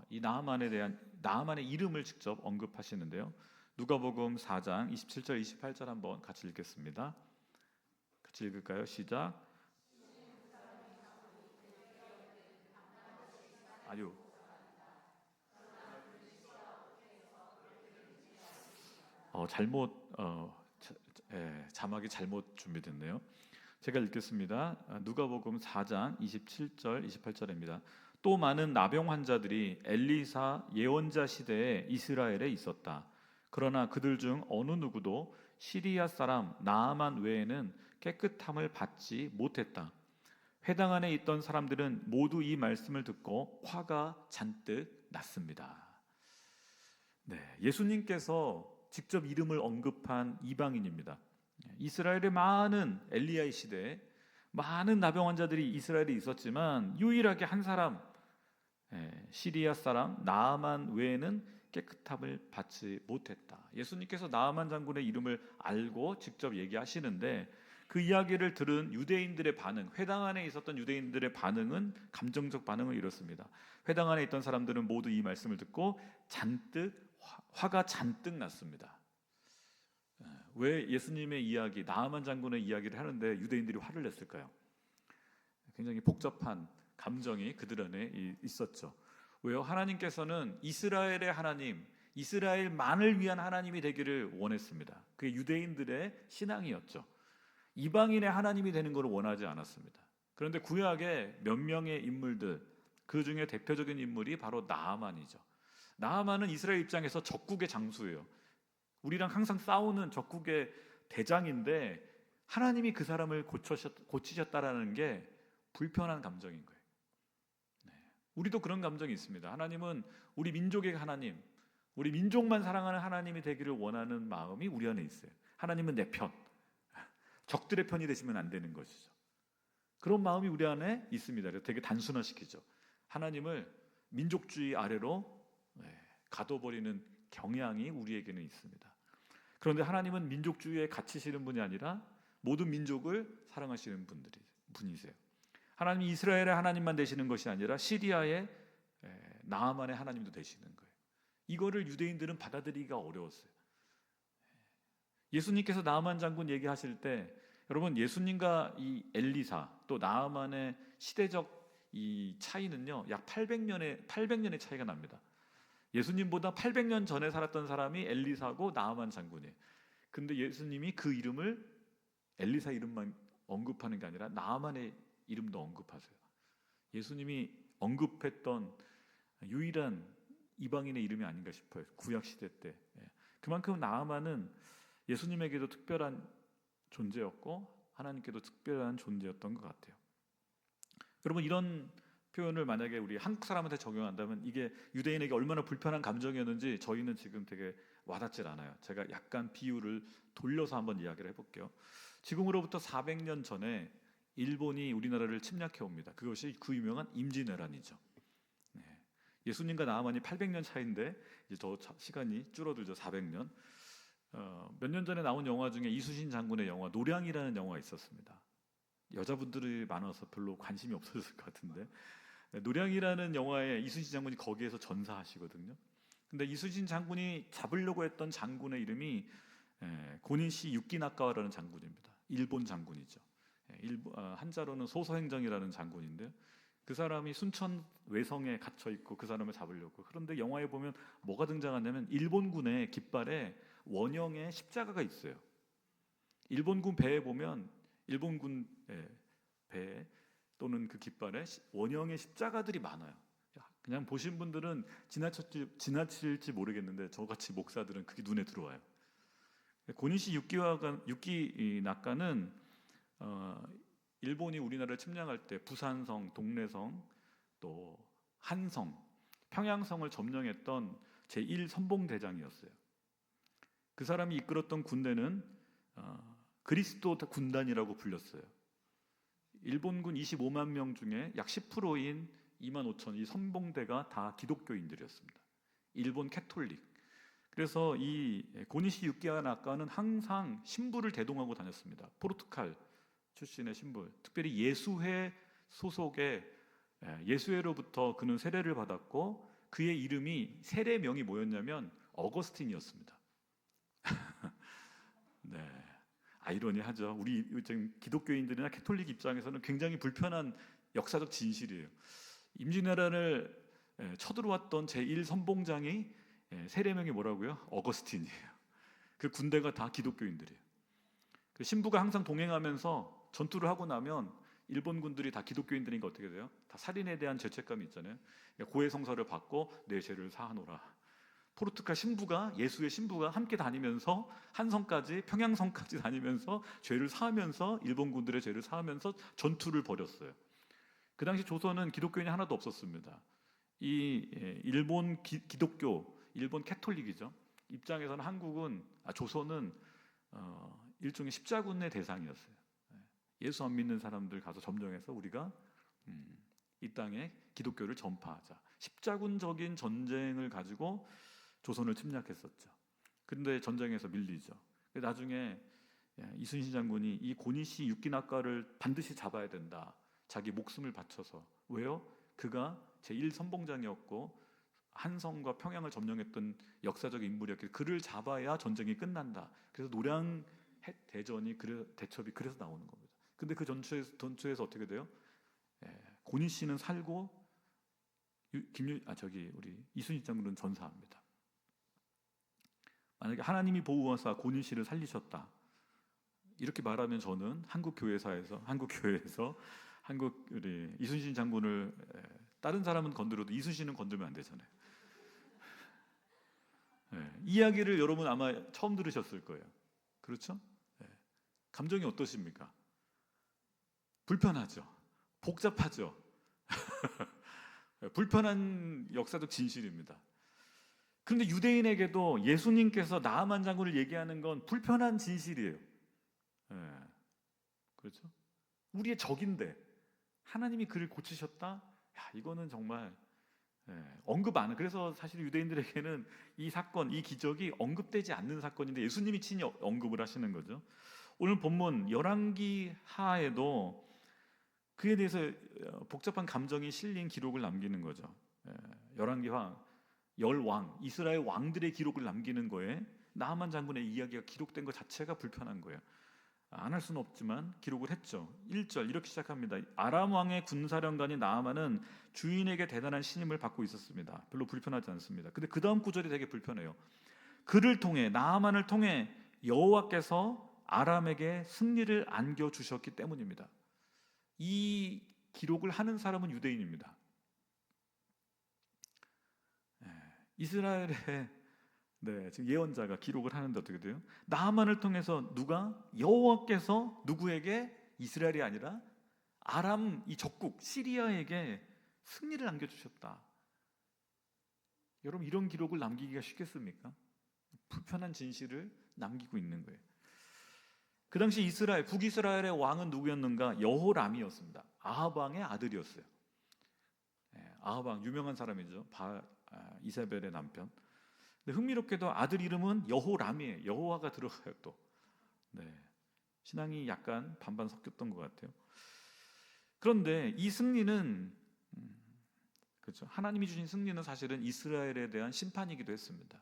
이 나아만의 이름을 직접 언급하시는데요. 누가복음 4장 27절 28절 한번 같이 읽겠습니다. 같이 읽을까요? 시작. 아유. 자막이 잘못 준비됐네요. 제가 읽겠습니다. 누가복음 4장 27절 28절입니다. 또 많은 나병 환자들이 엘리사 예언자 시대에 이스라엘에 있었다. 그러나 그들 중 어느 누구도 시리아 사람 나아만 외에는 깨끗함을 받지 못했다. 회당 안에 있던 사람들은 모두 이 말씀을 듣고 화가 잔뜩 났습니다. 네, 예수님께서 직접 이름을 언급한 이방인입니다. 이스라엘의 많은 엘리야의 시대에 많은 나병 환자들이 이스라엘에 있었지만 유일하게 한 사람, 시리아 사람 나아만 외에는 깨끗함을 받지 못했다. 예수님께서 나아만 장군의 이름을 알고 직접 얘기하시는데 그 이야기를 들은 유대인들의 반응, 회당 안에 있었던 유대인들의 반응은 감정적 반응을 이뤘습니다. 회당 안에 있던 사람들은 모두 이 말씀을 듣고 화가 잔뜩 났습니다. 왜 예수님의 이야기, 나아만 장군의 이야기를 하는데 유대인들이 화를 냈을까요? 굉장히 복잡한 감정이 그들 안에 있었죠. 왜요? 하나님께서는 이스라엘의 하나님, 이스라엘만을 위한 하나님이 되기를 원했습니다. 그게 유대인들의 신앙이었죠. 이방인의 하나님이 되는 것을 원하지 않았습니다. 그런데 구약의 몇 명의 인물들, 그 중에 대표적인 인물이 바로 나아만이죠. 나아만은 이스라엘 입장에서 적국의 장수예요. 우리랑 항상 싸우는 적국의 대장인데 하나님이 그 사람을 고치셨다라는 게 불편한 감정인 거예요. 우리도 그런 감정이 있습니다. 하나님은 우리 민족의 하나님, 우리 민족만 사랑하는 하나님이 되기를 원하는 마음이 우리 안에 있어요. 하나님은 내 편, 적들의 편이 되시면 안 되는 것이죠. 그런 마음이 우리 안에 있습니다. 그래서 되게 단순화시키죠. 하나님을 민족주의 아래로 가둬버리는 경향이 우리에게는 있습니다. 그런데 하나님은 민족주의에 갇히시는 분이 아니라 모든 민족을 사랑하시는 분이세요. 하나님이 이스라엘의 하나님만 되시는 것이 아니라 시리아의 나아만의 하나님도 되시는 거예요. 이거를 유대인들은 받아들이기가 어려웠어요. 예수님께서 나아만 장군 얘기하실 때 여러분, 예수님과 이 엘리사 또 나아만의 시대적 이 차이는요, 약 800년의 차이가 납니다. 예수님보다 800년 전에 살았던 사람이 엘리사고 나아만 장군이에요. 근데 예수님이 그 이름을 엘리사 이름만 언급하는 게 아니라 나아만의 이름도 언급하세요. 예수님이 언급했던 유일한 이방인의 이름이 아닌가 싶어요. 구약 시대 때. 그만큼 나아만은 예수님에게도 특별한 존재였고 하나님께도 특별한 존재였던 것 같아요. 여러분, 이런 표현을 만약에 우리 한국 사람한테 적용한다면 이게 유대인에게 얼마나 불편한 감정이었는지 저희는 지금 되게 와닿질 않아요. 제가 약간 비유를 돌려서 한번 이야기를 해볼게요. 지금으로부터 400년 전에 일본이 우리나라를 침략해 옵니다. 그것이 그 유명한 임진왜란이죠. 예수님과 나아만이 800년 차인데 이제 더 시간이 줄어들죠. 400년. 몇 년 전에 나온 영화 중에 이순신 장군의 영화 노량이라는 영화가 있었습니다. 여자분들이 많아서 별로 관심이 없어졌을 것 같은데, 노량이라는 영화에 이순신 장군이 거기에서 전사하시거든요. 근데 이순신 장군이 잡으려고 했던 장군의 이름이 고니시 유키나카와라는 장군입니다. 일본 장군이죠. 한자로는 소서행정이라는 장군인데, 그 사람이 순천 외성에 갇혀 있고 그 사람을 잡으려고. 그런데 영화에 보면 뭐가 등장하냐면 일본군의 깃발에 원형의 십자가가 있어요. 일본군 배에 보면 일본군 배 또는 그 깃발에 원형의 십자가들이 많아요. 그냥 보신 분들은 지나칠지 모르겠는데 저같이 목사들은 그게 눈에 들어와요. 고니시 유키나카는 일본이 우리나라를 침략할 때 부산성, 동래성, 또 한성, 평양성을 점령했던 제1선봉대장이었어요. 그 사람이 이끌었던 군대는 그리스도 군단이라고 불렸어요. 일본군 25만 명 중에 약 10%인 2만 5천 이 선봉대가 다 기독교인들이었습니다. 일본 캐톨릭. 그래서 이 고니시 유키나카는 항상 신부를 대동하고 다녔습니다. 포르투갈 출신의 신부, 특별히 예수회 소속의 예수회로부터 그는 세례를 받았고 그의 이름이 세례명이 뭐였냐면 어거스틴이었습니다. 네, 아이러니하죠. 우리 지금 기독교인들이나 캐톨릭 입장에서는 굉장히 불편한 역사적 진실이에요. 임진왜란을 쳐들어왔던 제1선봉장이 세례명이 뭐라고요? 어거스틴이에요. 그 군대가 다 기독교인들이에요. 그 신부가 항상 동행하면서 전투를 하고 나면 일본 군들이 다 기독교인들이니까 어떻게 돼요? 다 살인에 대한 죄책감이 있잖아요. 고해 성사를 받고 내 죄를 사하노라. 포르투갈 신부가 예수의 신부가 함께 다니면서 한성까지 평양성까지 다니면서 죄를 사하면서 일본 군들의 죄를 사하면서 전투를 벌였어요. 그 당시 조선은 기독교인이 하나도 없었습니다. 이 일본 기독교, 일본 캐톨릭이죠. 입장에서는 조선은 일종의 십자군의 대상이었어요. 예수 안 믿는 사람들 가서 점령해서 우리가 이 땅에 기독교를 전파하자. 십자군적인 전쟁을 가지고 조선을 침략했었죠. 그런데 전쟁에서 밀리죠. 나중에 이순신 장군이 이 고니시 유키나카를 반드시 잡아야 된다. 자기 목숨을 바쳐서. 왜요? 그가 제1선봉장이었고 한성과 평양을 점령했던 역사적 인물이었기 때문에 그를 잡아야 전쟁이 끝난다. 그래서 노량 대전이 대첩이 그래서 나오는 겁니다. 근데 그 전투에서 어떻게 돼요? 고니 씨는 살고 우리 이순신 장군은 전사합니다. 만약에 하나님이 보호하사 고니 씨를 살리셨다 이렇게 말하면 저는 한국 교회에서 우리 이순신 장군을 다른 사람은 건드려도 이순신은 건들면 안 되잖아요. 이 이야기를 여러분 아마 처음 들으셨을 거예요. 그렇죠? 감정이 어떠십니까? 불편하죠. 복잡하죠. 불편한 역사적 진실입니다. 그런데 유대인에게도 예수님께서 나아만 장군을 얘기하는 건 불편한 진실이에요. 그렇죠? 우리의 적인데 하나님이 그를 고치셨다? 이거는 정말 언급 안 해. 그래서 사실 유대인들에게는 이 사건, 이 기적이 언급되지 않는 사건인데 예수님이 친히 언급을 하시는 거죠. 오늘 본문 열왕기 하에도 그에 대해서 복잡한 감정이 실린 기록을 남기는 거죠. 열왕기하 열왕 이스라엘 왕들의 기록을 남기는 거에 나아만 장군의 이야기가 기록된 것 자체가 불편한 거예요. 안 할 수는 없지만 기록을 했죠. 1절 이렇게 시작합니다. 아람 왕의 군사령관이 나아만은 주인에게 대단한 신임을 받고 있었습니다. 별로 불편하지 않습니다. 근데 그 다음 구절이 되게 불편해요. 그를 통해, 나아만을 통해 여호와께서 아람에게 승리를 안겨 주셨기 때문입니다. 이 기록을 하는 사람은 유대인입니다. 이스라엘의 지금 예언자가 기록을 하는데 어떻게 돼요? 나아만을 통해서 누가? 여호와께서 누구에게? 이스라엘이 아니라 아람, 이 적국 시리아에게 승리를 안겨주셨다. 여러분, 이런 기록을 남기기가 쉽겠습니까? 불편한 진실을 남기고 있는 거예요. 그 당시 이스라엘, 북이스라엘의 왕은 누구였는가? 여호람이었습니다. 아합 왕의 아들이었어요. 아합 왕 유명한 사람이죠. 이세벨의 남편. 근데 흥미롭게도 아들 이름은 여호람이에요. 여호와가 들어가요 또. 신앙이 약간 반반 섞였던 것 같아요. 그런데 이 승리는 그렇죠. 하나님이 주신 승리는 사실은 이스라엘에 대한 심판이기도 했습니다.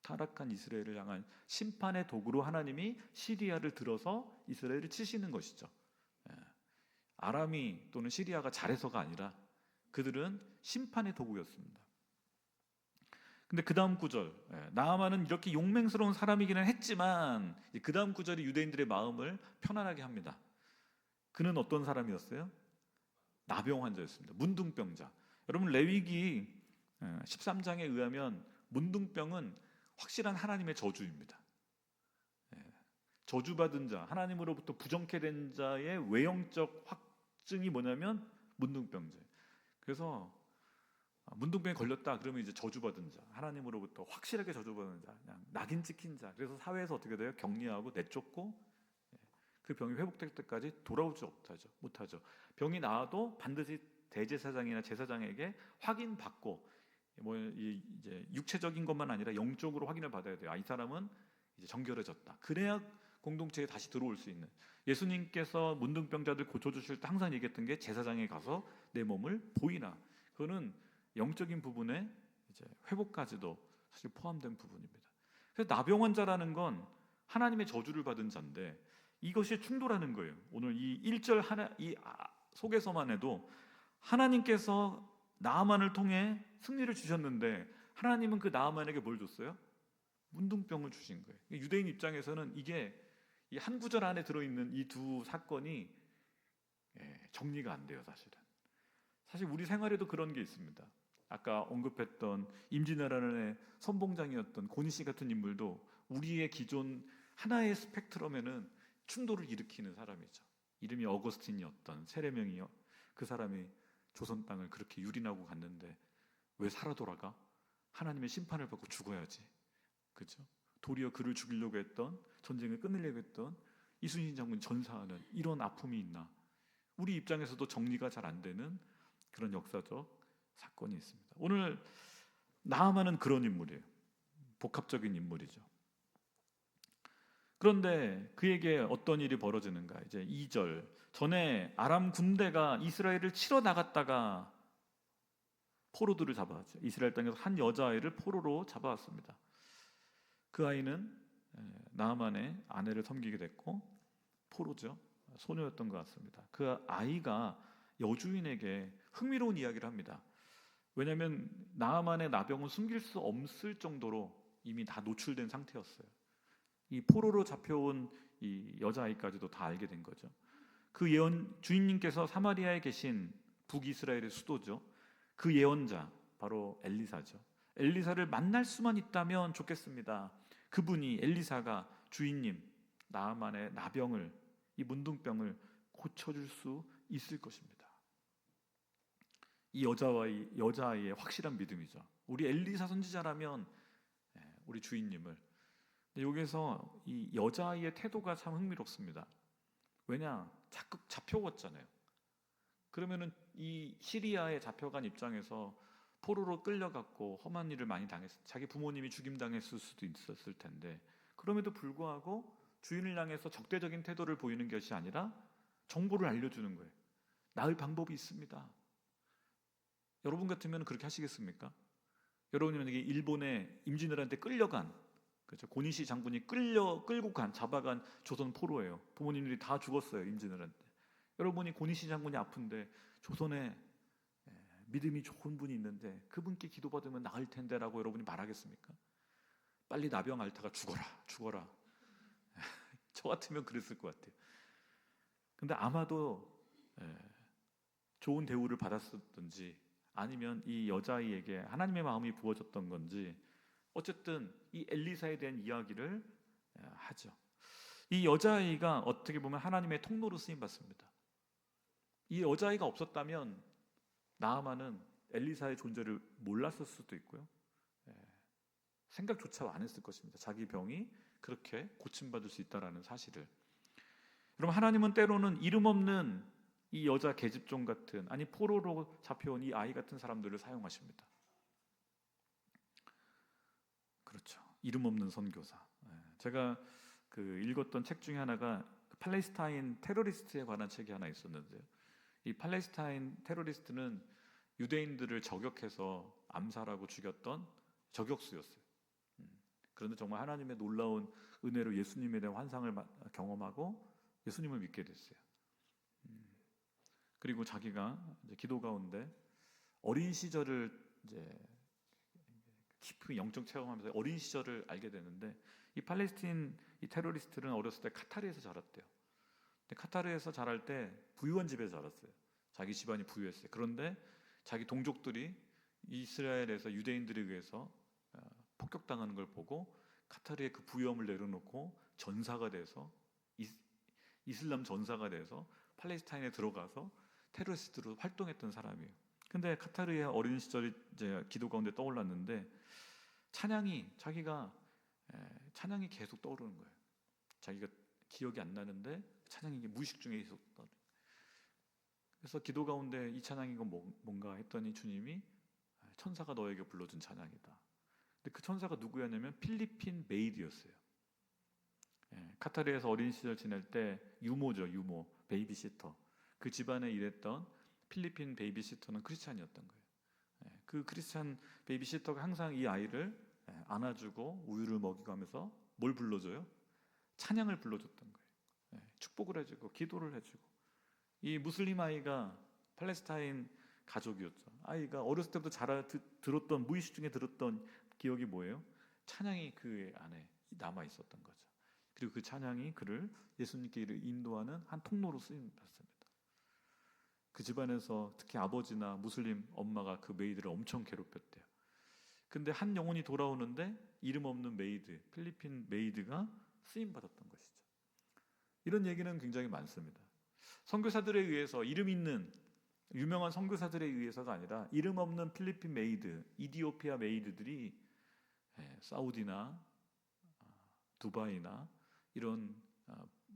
타락한 이스라엘을 향한 심판의 도구로 하나님이 시리아를 들어서 이스라엘을 치시는 것이죠. 아람이 또는 시리아가 잘해서가 아니라 그들은 심판의 도구였습니다. 근데 그 다음 구절, 나아만은 이렇게 용맹스러운 사람이기는 했지만 그 다음 구절이 유대인들의 마음을 편안하게 합니다. 그는 어떤 사람이었어요? 나병 환자였습니다. 문둥병자. 여러분, 레위기 13장에 의하면 문둥병은 확실한 하나님의 저주입니다. 저주받은 자, 하나님으로부터 부정케 된 자의 외형적 확증이 뭐냐면 문둥병자예요. 그래서 문둥병에 걸렸다 그러면 이제 저주받은 자, 하나님으로부터 확실하게 저주받은 자, 그냥 낙인 찍힌 자. 그래서 사회에서 어떻게 돼요? 격리하고 내쫓고 그 병이 회복될 때까지 돌아오지 못하죠. 병이 나아도 반드시 대제사장이나 제사장에게 확인받고 이제 육체적인 것만 아니라 영적으로 확인을 받아야 돼요. 이 사람은 이제 정결해졌다. 그래야 공동체에 다시 들어올 수 있는. 예수님께서 문둥병자들 고쳐주실 때 항상 얘기했던 게 제사장에 가서 내 몸을 보이나. 그거는 영적인 부분에 이제 회복까지도 사실 포함된 부분입니다. 그래서 나병 환자라는 건 하나님의 저주를 받은 자인데 이것이 충돌하는 거예요. 오늘 이 1절 속에서만 해도 하나님께서 나아만을 통해 승리를 주셨는데 하나님은 그 나아만에게 뭘 줬어요? 문둥병을 주신 거예요. 유대인 입장에서는 이게 이 한 구절 안에 들어있는 이 두 사건이 정리가 안 돼요, 사실은. 사실 우리 생활에도 그런 게 있습니다. 아까 언급했던 임진왜란의 선봉장이었던 고니 씨 같은 인물도 우리의 기존 하나의 스펙트럼에는 충돌을 일으키는 사람이죠. 이름이 어거스틴이었던 세례명이요. 그 사람이 조선 땅을 그렇게 유린하고 갔는데 왜 살아 돌아가? 하나님의 심판을 받고 죽어야지. 그렇죠? 도리어 그를 죽이려고 했던, 전쟁을 끝내려고 했던 이순신 장군 전사하는 이런 아픔이 있나? 우리 입장에서도 정리가 잘 안 되는 그런 역사적 사건이 있습니다. 오늘 나아만은 그런 인물이에요. 복합적인 인물이죠. 그런데 그에게 어떤 일이 벌어지는가? 이제 2절. 전에 아람 군대가 이스라엘을 치러 나갔다가 포로들을 잡아왔죠. 이스라엘 땅에서 한 여자아이를 포로로 잡아왔습니다. 그 아이는 나아만의 아내를 섬기게 됐고 포로죠. 소녀였던 것 같습니다. 그 아이가 여주인에게 흥미로운 이야기를 합니다. 왜냐하면 나아만의 나병은 숨길 수 없을 정도로 이미 다 노출된 상태였어요. 이 포로로 잡혀온 이 여자아이까지도 다 알게 된 거죠. 그 주인님께서 사마리아에 계신 북이스라엘의 수도죠. 그 예언자 바로 엘리사죠. 엘리사를 만날 수만 있다면 좋겠습니다. 그분이 엘리사가 주인님 나아만의 나병을, 이 문둥병을 고쳐줄 수 있을 것입니다. 이 여자아이의 확실한 믿음이죠. 우리 엘리사 선지자라면 우리 주인님을. 여기서 이 여자아이의 태도가 참 흥미롭습니다. 왜냐? 자꾸 잡혀왔잖아요. 그러면은 이 시리아에 잡혀간 입장에서 포로로 끌려갔고 험한 일을 많이 당했을, 자기 부모님이 죽임당했을 수도 있었을 텐데, 그럼에도 불구하고 주인을 향해서 적대적인 태도를 보이는 것이 아니라 정보를 알려주는 거예요. 나을 방법이 있습니다. 여러분 같으면 그렇게 하시겠습니까? 여러분이 만약에 일본에 임진왜란 때 끌려간 그렇죠. 고니시 장군이 끌고 잡아간 조선 포로예요. 부모님들이 다 죽었어요. 임진을 할 때. 여러분이 고니시 장군이 아픈데 조선에 믿음이 좋은 분이 있는데 그분께 기도받으면 나을 텐데라고 여러분이 말하겠습니까? 빨리 나병 앓다가 죽어라. 저 같으면 그랬을 것 같아요. 근데 아마도 좋은 대우를 받았었든지 아니면 이 여자아이에게 하나님의 마음이 부어졌던 건지 어쨌든 이 엘리사에 대한 이야기를 하죠. 이 여자아이가 어떻게 보면 하나님의 통로로 쓰임받습니다. 이 여자아이가 없었다면 나아만은 엘리사의 존재를 몰랐을 수도 있고요. 생각조차 안 했을 것입니다. 자기 병이 그렇게 고침받을 수 있다는 사실을. 여러분, 하나님은 때로는 이름 없는 이 여자 계집종 같은, 아니 포로로 잡혀온 이 아이 같은 사람들을 사용하십니다. 그렇죠. 이름 없는 선교사. 제가 읽었던 책 중에 하나가 팔레스타인 테러리스트에 관한 책이 하나 있었는데요. 이 팔레스타인 테러리스트는 유대인들을 저격해서 암살하고 죽였던 저격수였어요. 그런데 정말 하나님의 놀라운 은혜로 예수님에 대한 환상을 경험하고 예수님을 믿게 됐어요. 그리고 자기가 이제 기도 가운데 어린 시절을 이제 깊은 영적 체험하면서 어린 시절을 알게 되는데, 이 팔레스틴 이 테러리스트는 어렸을 때 카타르에서 자랐대요. 근데 카타르에서 자랄 때 부유한 집에서 자랐어요. 자기 집안이 부유했어요. 그런데 자기 동족들이 이스라엘에서 유대인들에 의해서 폭격당하는 걸 보고 카타르의 그 부유함을 내려놓고 전사가 돼서 이슬람 전사가 돼서 팔레스타인에 들어가서 테러리스트로 활동했던 사람이에요. 근데 카타르의 어린 시절이 이제 기도 가운데 떠올랐는데 자기가 찬양이 계속 떠오르는 거예요. 자기가 기억이 안 나는데 찬양이 무의식 중에 있었던. 그래서 기도 가운데 이 찬양이 뭔가 했더니 주님이 천사가 너에게 불러준 찬양이다. 근데 그 천사가 누구였냐면 필리핀 메이드였어요. 카타르에서 어린 시절 지낼 때 유모, 베이비시터. 그 집안에 일했던 필리핀 베이비시터는 크리스찬이었던 거예요. 그 크리스찬 베이비시터가 항상 이 아이를 안아주고 우유를 먹이고 하면서 뭘 불러줘요? 찬양을 불러줬던 거예요. 축복을 해주고 기도를 해주고. 이 무슬림 아이가 팔레스타인 가족이었죠. 아이가 어렸을 때부터 들었던, 무의식 중에 들었던 기억이 뭐예요? 찬양이 그 안에 남아 있었던 거죠. 그리고 그 찬양이 그를 예수님께 인도하는 한 통로로 쓰임받습니다. 그 집안에서 특히 아버지나 무슬림 엄마가 그 메이드를 엄청 괴롭혔대요. 근데 한 영혼이 돌아오는데 이름 없는 메이드, 필리핀 메이드가 쓰임받았던 것이죠. 이런 얘기는 굉장히 많습니다. 선교사들에 의해서, 이름 있는 유명한 선교사들에 의해서가 아니라 이름 없는 필리핀 메이드, 이디오피아 메이드들이 사우디나 두바이나 이런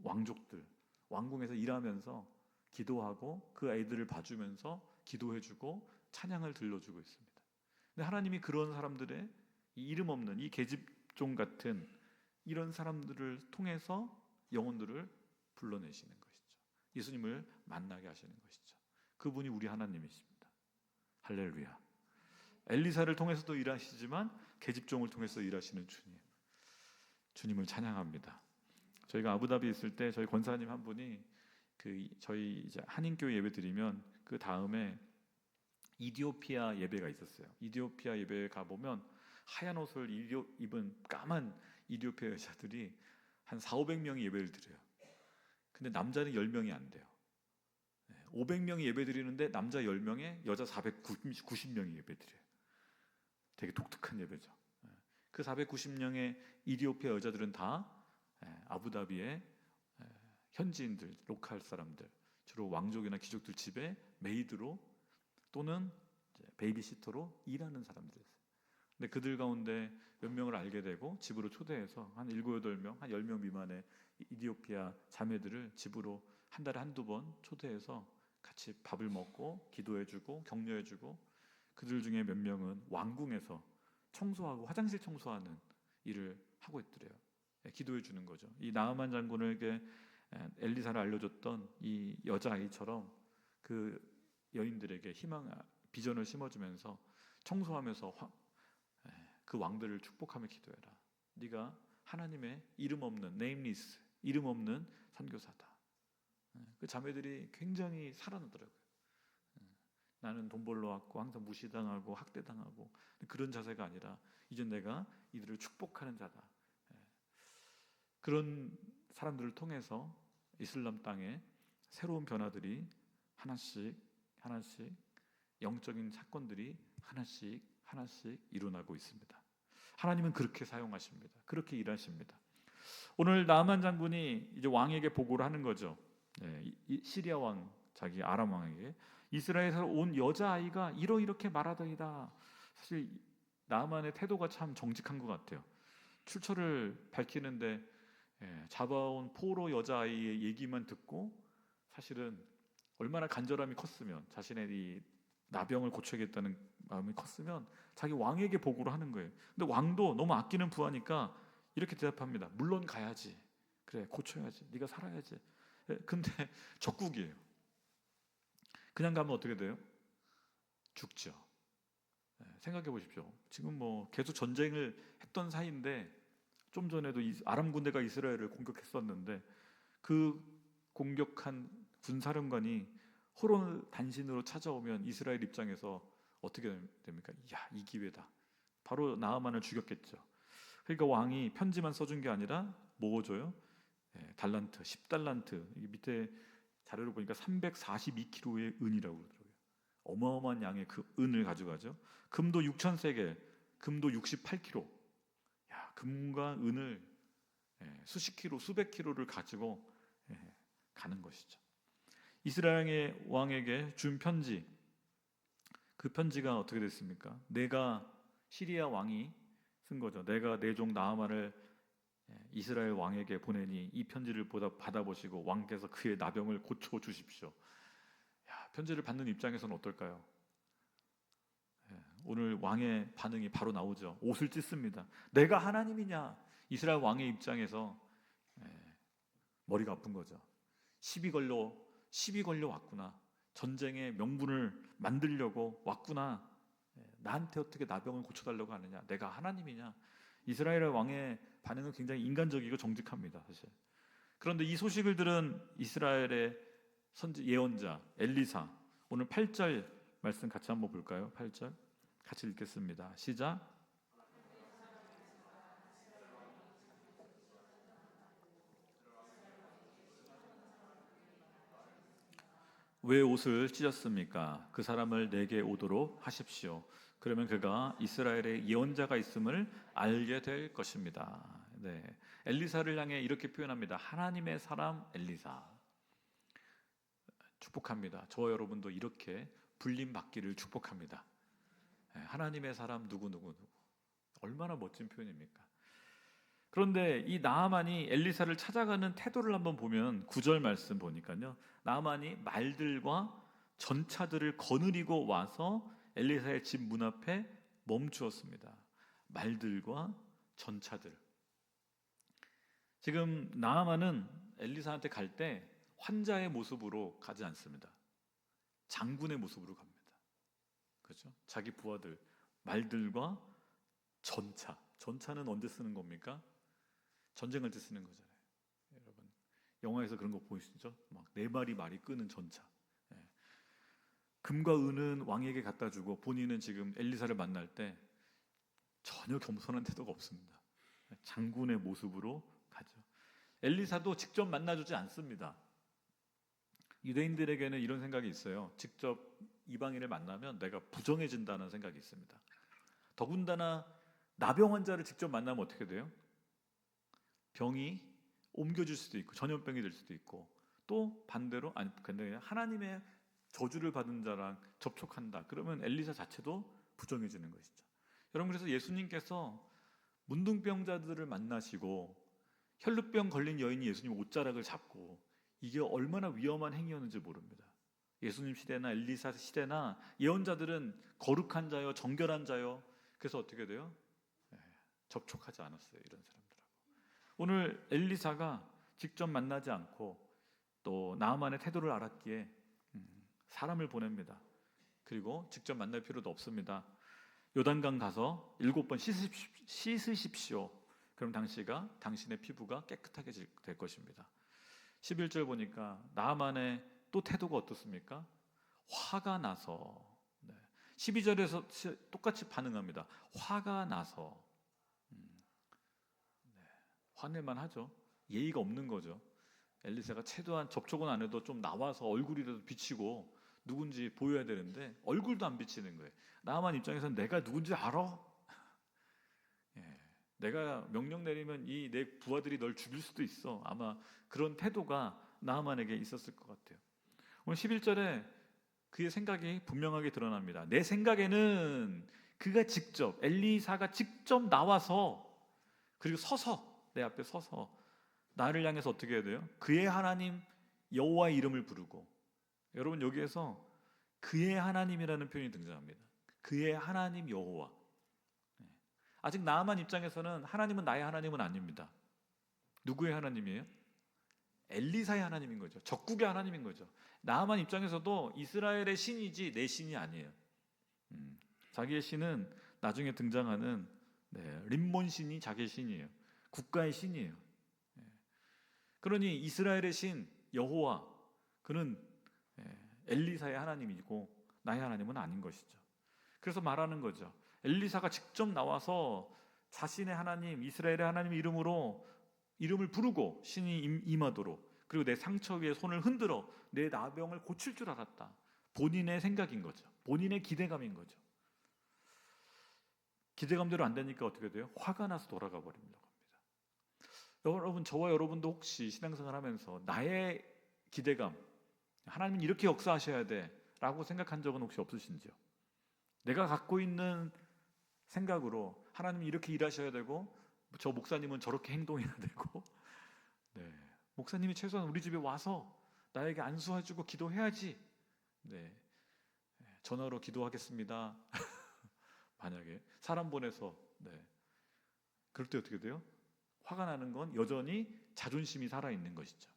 왕족들, 왕궁에서 일하면서 기도하고 그 아이들을 봐주면서 기도해주고 찬양을 들려주고 있습니다. 근데 하나님이 그런 사람들의 이 이름 없는 이 계집종 같은 이런 사람들을 통해서 영혼들을 불러내시는 것이죠. 예수님을 만나게 하시는 것이죠. 그분이 우리 하나님이십니다. 할렐루야. 엘리사를 통해서도 일하시지만 계집종을 통해서 일하시는 주님을 찬양합니다. 저희가 아부다비에 있을 때 저희 권사님 한 분이 저희 이제 한인교회 예배 드리면 그 다음에 이디오피아 예배가 있었어요. 이디오피아 예배에 가보면 하얀 옷을 입은 까만 이디오피아 여자들이 한 400~500명이 예배를 드려요. 근데 남자는 10명이 안 돼요. 500명이 예배 드리는데 남자 10명에 여자 490명이 예배 드려요. 되게 독특한 예배죠. 그 490명의 이디오피아 여자들은 다 아부다비의 현지인들, 로컬 사람들, 주로 왕족이나 귀족들 집에 메이드로 또는 베이비시터로 일하는 사람들이었어요. 근데 그들 가운데 몇 명을 알게 되고 집으로 초대해서 한 7~8명, 한 10명 미만의 이디오피아 자매들을 집으로 한 달에 한두 번 초대해서 같이 밥을 먹고 기도해주고 격려해주고, 그들 중에 몇 명은 왕궁에서 청소하고 화장실 청소하는 일을 하고 있더래요. 기도해주는 거죠. 이 나아만 장군에게 엘리사를 알려줬던 이 여자아이처럼 그 여인들에게 비전을 심어주면서 청소하면서 그 왕들을 축복하며 기도해라. 네가 하나님의 이름 없는 네임리스, 이름 없는 선교사다. 그 자매들이 굉장히 살아나더라고요. 나는 돈 벌러 왔고 항상 무시당하고 학대당하고 그런 자세가 아니라 이제 내가 이들을 축복하는 자다. 그런 사람들을 통해서 이슬람 땅에 새로운 변화들이 하나씩 영적인 사건들이 하나씩 일어나고 있습니다. 하나님은 그렇게 사용하십니다. 그렇게 일하십니다. 오늘 나아만 장군이 이제 왕에게 보고를 하는 거죠. 이 시리아 왕, 자기 아람 왕에게 이스라엘에서 온 여자아이가 이렇게 말하더이다. 사실 나아만의 태도가 참 정직한 것 같아요. 출처를 밝히는데 잡아온 포로 여자아이의 얘기만 듣고 사실은 얼마나 간절함이 컸으면, 자신의 이 나병을 고쳐야겠다는 마음이 컸으면 자기 왕에게 보고를 하는 거예요. 근데 왕도 너무 아끼는 부하니까 이렇게 대답합니다. 물론 가야지. 그래, 고쳐야지. 네가 살아야지. 근데 적국이에요. 그냥 가면 어떻게 돼요? 죽죠. 생각해 보십시오. 지금 뭐 계속 전쟁을 했던 사이인데 좀 전에도 아람 군대가 이스라엘을 공격했었는데 그 공격한 군사령관이 호론 단신으로 찾아오면 이스라엘 입장에서 어떻게 됩니까? 야, 이 기회다. 바로 나아만을 죽였겠죠. 그러니까 왕이 편지만 써준 게 아니라 뭐 줘요? 달란트, 10달란트. 이게 밑에 자료를 보니까 342kg의 은이라고 그러더라고요. 어마어마한 양의 그 은을 가져가죠. 금도 6,000세겔, 금도 68kg. 야, 금과 은을 수십 킬로, 수백 킬로를 가지고 가는 것이죠. 이스라엘 왕에게 준 편지, 그 편지가 어떻게 됐습니까? 내가 시리아 왕이 쓴 거죠. 내가 내 종 나아만을 이스라엘 왕에게 보내니 이 편지를 받아보시고 왕께서 그의 나병을 고쳐 주십시오. 야, 편지를 받는 입장에서는 어떨까요? 오늘 왕의 반응이 바로 나오죠. 옷을 찢습니다. 내가 하나님이냐? 이스라엘 왕의 입장에서 머리가 아픈 거죠. 시비 걸려 왔구나. 전쟁의 명분을 만들려고 왔구나. 나한테 어떻게 나병을 고쳐달라고 하느냐? 내가 하나님이냐? 이스라엘 왕의 반응은 굉장히 인간적이고 정직합니다, 사실. 그런데 이 소식을 들은 이스라엘의 예언자 엘리사, 오늘 8절 말씀 같이 한번 볼까요? 8절 같이 읽겠습니다. 시작. 왜 옷을 찢었습니까? 그 사람을 내게 오도록 하십시오. 그러면 그가 이스라엘의 예언자가 있음을 알게 될 것입니다. 네, 엘리사를 향해 이렇게 표현합니다. 하나님의 사람 엘리사. 축복합니다. 저와 여러분도 이렇게 불림 받기를 축복합니다. 하나님의 사람 누구. 얼마나 멋진 표현입니까? 그런데 이 나아만이 엘리사를 찾아가는 태도를 한번 보면 9절 말씀 보니까요. 나아만이 말들과 전차들을 거느리고 와서 엘리사의 집 문 앞에 멈추었습니다. 말들과 전차들. 지금 나아만은 엘리사한테 갈 때 환자의 모습으로 가지 않습니다. 장군의 모습으로 갑니다. 그렇죠? 자기 부하들, 말들과 전차. 전차는 언제 쓰는 겁니까? 전쟁할 때 쓰는 거잖아요. 여러분, 영화에서 그런 거 보이시죠? 막 4마리 말이 끄는 전차. 금과 은은 왕에게 갖다 주고 본인은 지금 엘리사를 만날 때 전혀 겸손한 태도가 없습니다. 장군의 모습으로 가죠. 엘리사도 직접 만나주지 않습니다. 유대인들에게는 이런 생각이 있어요. 직접 이방인을 만나면 내가 부정해진다는 생각이 있습니다. 더군다나 나병 환자를 직접 만나면 어떻게 돼요? 병이 옮겨질 수도 있고 전염병이 될 수도 있고, 또 반대로 근데 하나님의 저주를 받은 자랑 접촉한다. 그러면 엘리사 자체도 부정해지는 것이죠. 여러분, 그래서 예수님께서 문둥병자들을 만나시고 혈루병 걸린 여인이 예수님 옷자락을 잡고, 이게 얼마나 위험한 행위였는지 모릅니다. 예수님 시대나 엘리사 시대나 예언자들은 거룩한 자요, 정결한 자요. 그래서 어떻게 돼요? 접촉하지 않았어요, 이런 사람들하고. 오늘 엘리사가 직접 만나지 않고 또 나아만의 태도를 알았기에 사람을 보냅니다. 그리고 직접 만날 필요도 없습니다. 요단강 가서 7번 씻으십시오. 그럼 당신의 피부가 깨끗하게 될 것입니다. 11절 보니까 나아만의 또 태도가 어떻습니까? 화가 나서. 12절에서 똑같이 반응합니다. 화가 나서. 화낼만 하죠. 예의가 없는 거죠. 엘리사가 최대한 접촉은 안 해도 좀 나와서 얼굴이라도 비치고 누군지 보여야 되는데 얼굴도 안 비치는 거예요. 나아만 입장에서는 내가 누군지 알아? 내가 명령 내리면 이 내 부하들이 널 죽일 수도 있어. 아마 그런 태도가 나아만에게 있었을 것 같아요. 오늘 11절에 그의 생각이 분명하게 드러납니다. 내 생각에는 그가 직접, 엘리사가 직접 나와서, 그리고 서서, 내 앞에 서서 나를 향해서 어떻게 해야 돼요? 그의 하나님 여호와의 이름을 부르고. 여러분, 여기에서 그의 하나님이라는 표현이 등장합니다. 그의 하나님 여호와. 아직 나아만 입장에서는 하나님은 나의 하나님은 아닙니다. 누구의 하나님이에요? 엘리사의 하나님인 거죠. 적국의 하나님인 거죠. 나아만 입장에서도 이스라엘의 신이지 내 신이 아니에요. 자기의 신은 나중에 등장하는 림몬 신이 자기의 신이에요. 국가의 신이에요. 그러니 이스라엘의 신 여호와, 그는 엘리사의 하나님이고 나의 하나님은 아닌 것이죠. 그래서 말하는 거죠. 엘리사가 직접 나와서 자신의 하나님, 이스라엘의 하나님의 이름을 부르고 신이 임하도록, 그리고 내 상처 위에 손을 흔들어 내 나병을 고칠 줄 알았다. 본인의 생각인 거죠. 본인의 기대감인 거죠. 기대감대로 안 되니까 어떻게 돼요? 화가 나서 돌아가 버린다고 합니다. 여러분, 저와 여러분도 혹시 신앙생활 하면서 나의 기대감, 하나님은 이렇게 역사하셔야 돼 라고 생각한 적은 혹시 없으신지요? 내가 갖고 있는 생각으로 하나님이 이렇게 일하셔야 되고, 저 목사님은 저렇게 행동해야 되고, 목사님이 최소한 우리 집에 와서 나에게 안수해주고 기도해야지. 전화로 기도하겠습니다. 만약에 사람 보내서 그럴 때 어떻게 돼요? 화가 나는 건 여전히 자존심이 살아있는 것이죠.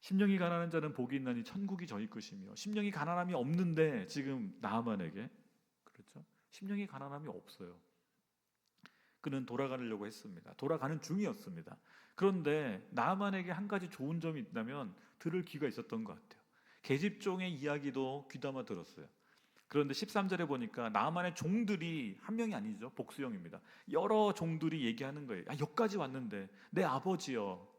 심령이 가난한 자는 복이 있나니 천국이 저희 것이며. 심령이 가난함이 없는데 지금 나아만에게, 그렇죠? 심령이 가난함이 없어요. 그는 돌아가려고 했습니다. 돌아가는 중이었습니다. 그런데 나아만에게 한 가지 좋은 점이 있다면 들을 귀가 있었던 것 같아요. 계집종의 이야기도 귀담아 들었어요. 그런데 13절에 보니까 나아만의 종들이 한 명이 아니죠. 복수형입니다. 여러 종들이 얘기하는 거예요. 여기까지 왔는데 내 아버지여,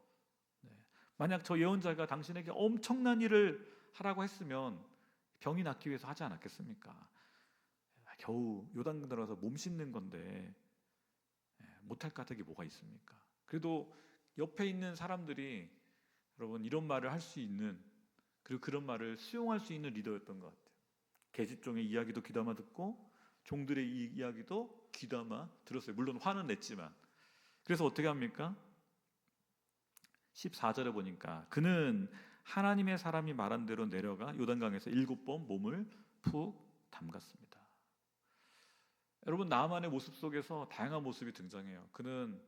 만약 저 예언자가 당신에게 엄청난 일을 하라고 했으면 병이 낫기 위해서 하지 않았겠습니까? 겨우 요단 들어서 몸 씻는 건데 못할 까닭이 뭐가 있습니까? 그래도 옆에 있는 사람들이 여러분 이런 말을 할 수 있는, 그리고 그런 말을 수용할 수 있는 리더였던 것 같아요. 계집종의 이야기도 귀담아 듣고 종들의 이야기도 귀담아 들었어요. 물론 화는 냈지만. 그래서 어떻게 합니까? 14절에 보니까 그는 하나님의 사람이 말한 대로 내려가 요단강에서 7번 몸을 푹 담갔습니다. 여러분, 나아만의 모습 속에서 다양한 모습이 등장해요. 그는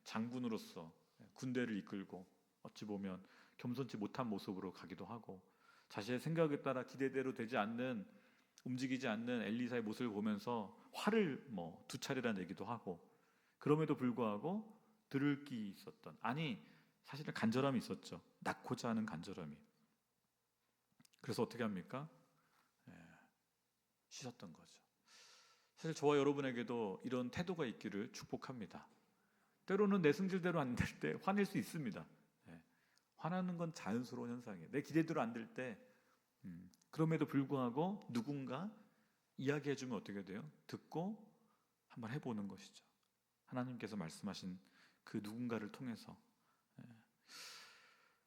장군으로서 군대를 이끌고 어찌 보면 겸손치 못한 모습으로 가기도 하고, 자신의 생각에 따라 기대대로 되지 않는, 움직이지 않는 엘리사의 모습을 보면서 화를 2차례나 내기도 하고, 그럼에도 불구하고 들을 귀 있었던, 아니 사실은 간절함이 있었죠. 낳고자 하는 간절함이. 그래서 어떻게 합니까? 씻었던 거죠. 사실 저와 여러분에게도 이런 태도가 있기를 축복합니다. 때로는 내 승질대로 안 될 때 화낼 수 있습니다. 화나는 건 자연스러운 현상이에요. 내 기대대로 안 될 때, 그럼에도 불구하고 누군가 이야기해주면 어떻게 돼요? 듣고 한번 해보는 것이죠. 하나님께서 말씀하신 그 누군가를 통해서.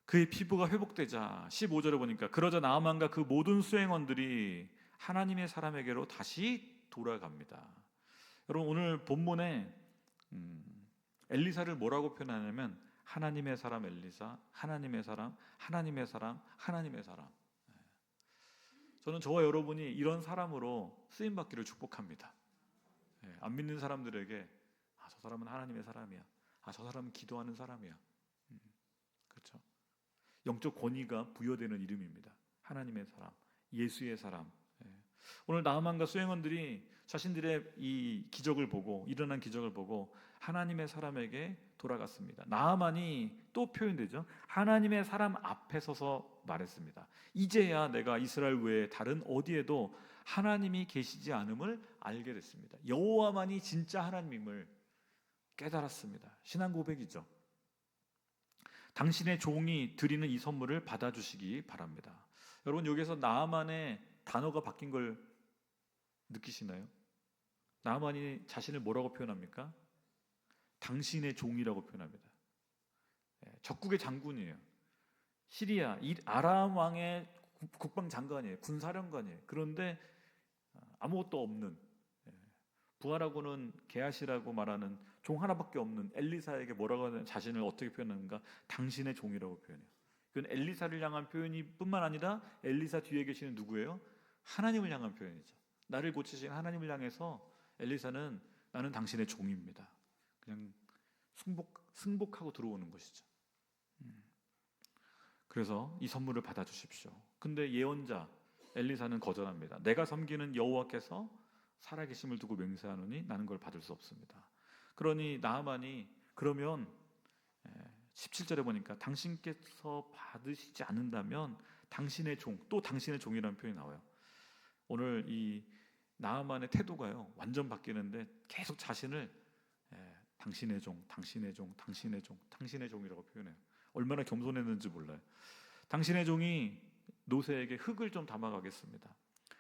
그의 피부가 회복되자 15절에 보니까 그러자 나아만과 그 모든 수행원들이 하나님의 사람에게로 다시 돌아갑니다. 여러분, 오늘 본문에 엘리사를 뭐라고 표현하냐면 하나님의 사람 엘리사, 하나님의 사람, 하나님의 사람, 하나님의 사람. 저는 저와 여러분이 이런 사람으로 쓰임받기를 축복합니다. 안 믿는 사람들에게 저 사람은 하나님의 사람이야, 저 사람은 기도하는 사람이야, 그렇죠? 영적 권위가 부여되는 이름입니다. 하나님의 사람, 예수의 사람. 오늘 나아만과 수행원들이 자신들의 이 기적을 보고, 일어난 기적을 보고 하나님의 사람에게 돌아갔습니다. 나아만이 또 표현되죠. 하나님의 사람 앞에 서서 말했습니다. 이제야 내가 이스라엘 외에 다른 어디에도 하나님이 계시지 않음을 알게 됐습니다. 여호와만이 진짜 하나님임을 깨달았습니다. 신앙 고백이죠. 당신의 종이 드리는 이 선물을 받아주시기 바랍니다. 여러분, 여기서 나아만의 단어가 바뀐 걸 느끼시나요? 나아만이 자신을 뭐라고 표현합니까? 당신의 종이라고 표현합니다. 적국의 장군이에요. 시리아 아람 왕의 국방 장관이에요. 군사령관이에요. 그런데 아무것도 없는, 부하라고는 게하시라고 말하는 종 하나밖에 없는 엘리사에게 뭐라고 하는, 자신을 어떻게 표현하는가? 당신의 종이라고 표현해요. 그건 엘리사를 향한 표현이 뿐만 아니라 엘리사 뒤에 계시는 누구예요? 하나님을 향한 표현이죠. 나를 고치신 하나님을 향해서 엘리사는 나는 당신의 종입니다. 그냥 승복하고 들어오는 것이죠. 그래서 이 선물을 받아주십시오. 근데 예언자 엘리사는 거절합니다. 내가 섬기는 여호와께서 살아계심을 두고 맹세하노니 나는 그걸 받을 수 없습니다. 그러니 나아만이 그러면 17절에 보니까 당신께서 받으시지 않는다면 당신의 종, 또 당신의 종이라는 표현이 나와요. 오늘 이 나아만의 태도가요 완전 바뀌는데 계속 자신을 당신의 종, 당신의 종, 당신의 종, 당신의 종이라고 표현해요. 얼마나 겸손했는지 몰라요. 당신의 종이 노새에게 흙을 좀 담아가겠습니다.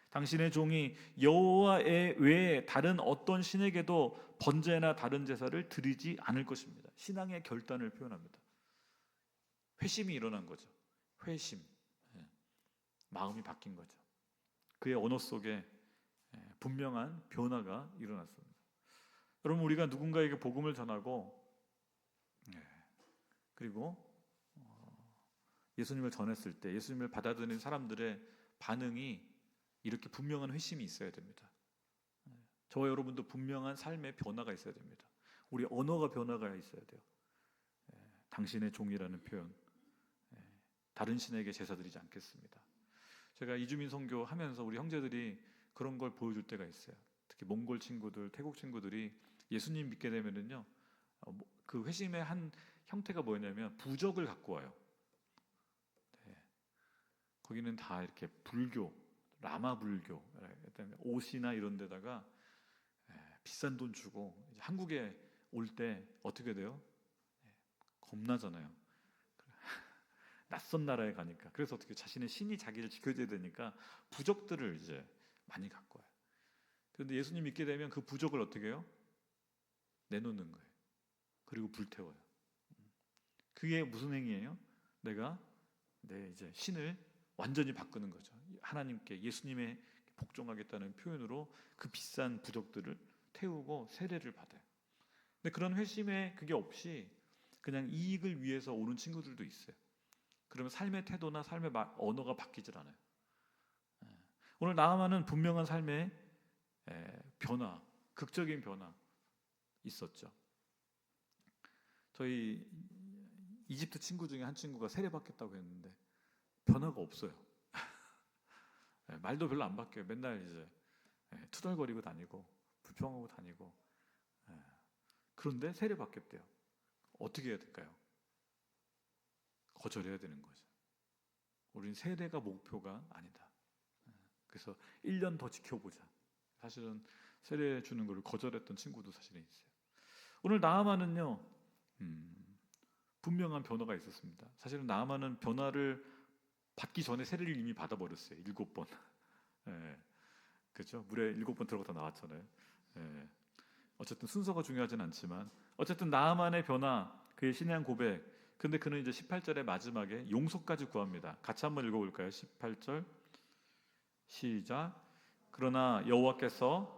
당신의 종이 여호와 외에 다른 어떤 신에게도 번제나 다른 제사를 드리지 않을 것입니다. 신앙의 결단을 표현합니다. 회심이 일어난 거죠. 회심, 마음이 바뀐 거죠. 그의 언어 속에 분명한 변화가 일어났습니다. 여러분, 우리가 누군가에게 복음을 전하고 그리고 예수님을 전했을 때 예수님을 받아들이는 사람들의 반응이 이렇게 분명한 회심이 있어야 됩니다. 저와 여러분도 분명한 삶의 변화가 있어야 됩니다. 우리 언어가 변화가 있어야 돼요. 당신의 종이라는 표현, 다른 신에게 제사 드리지 않겠습니다. 제가 이주민 선교 하면서 우리 형제들이 그런 걸 보여줄 때가 있어요. 특히 몽골 친구들, 태국 친구들이 예수님 믿게 되면은요, 그 회심의 한 형태가 뭐냐면 부적을 갖고 와요. 거기는 다 이렇게 불교, 라마 불교, 그다음에 옷이나 이런 데다가 비싼 돈 주고 이제 한국에 올 때 어떻게 돼요? 겁나잖아요. 낯선 나라에 가니까. 그래서 어떻게 자신의 신이 자기를 지켜줘야 되니까 부적들을 이제 많이 갖고 와요. 그런데 예수님 믿게 되면 그 부적을 어떻게 해요? 내놓는 거예요. 그리고 불태워요. 그게 무슨 행위예요? 내가 내 이제 신을 완전히 바꾸는 거죠. 하나님께, 예수님의 복종하겠다는 표현으로 그 비싼 부적들을 태우고 세례를 받아요. 근데 그런 회심에 그게 없이 그냥 이익을 위해서 오는 친구들도 있어요. 그러면 삶의 태도나 삶의 언어가 바뀌질 않아요. 오늘 나아만은 분명한 삶의 변화, 극적인 변화 있었죠. 저희 이집트 친구 중에 한 친구가 세례 받겠다고 했는데 변화가 없어요. 말도 별로 안 바뀌어요. 맨날 이제 투덜거리고 다니고 불평하고 다니고. 그런데 세례 받겠대요. 어떻게 해야 될까요? 거절해야 되는 거죠. 우린 세례가 목표가 아니다. 그래서 1년 더 지켜보자. 사실은 세례 주는 걸 거절했던 친구도 사실은 있어요. 오늘 나아만은요, 분명한 변화가 있었습니다. 사실은 나아만은 변화를 받기 전에 세례를 이미 받아버렸어요. 7번. 그렇죠? 물에 7번 들어갔다 나왔잖아요. 어쨌든 순서가 중요하진 않지만 어쨌든 나아만의 변화, 그의 신앙 고백. 근데 그는 이제 18절의 마지막에 용서까지 구합니다. 같이 한번 읽어볼까요? 18절 시작. 그러나 여호와께서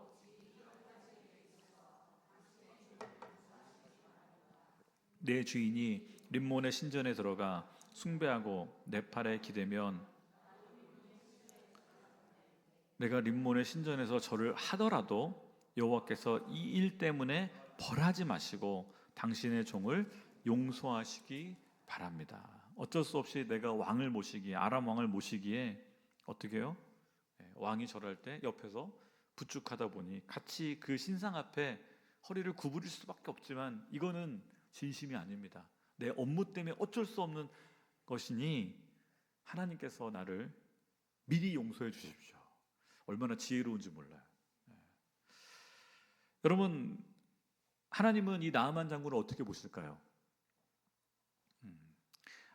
내 주인이 림몬의 신전에 들어가 숭배하고 내 팔에 기대면 내가 림몬의 신전에서 절을 하더라도 여호와께서 이 일 때문에 벌하지 마시고 당신의 종을 용서하시기 바랍니다. 어쩔 수 없이 내가 왕을 모시기에, 아람 왕을 모시기에 어떻게 해요? 왕이 절할 때 옆에서 부축하다 보니 같이 그 신상 앞에 허리를 구부릴 수밖에 없지만 이거는 진심이 아닙니다. 내 업무 때문에 어쩔 수 없는 것이니 하나님께서 나를 미리 용서해 주십시오. 얼마나 지혜로운지 몰라요. 여러분, 하나님은 이 나아만 장군을 어떻게 보실까요?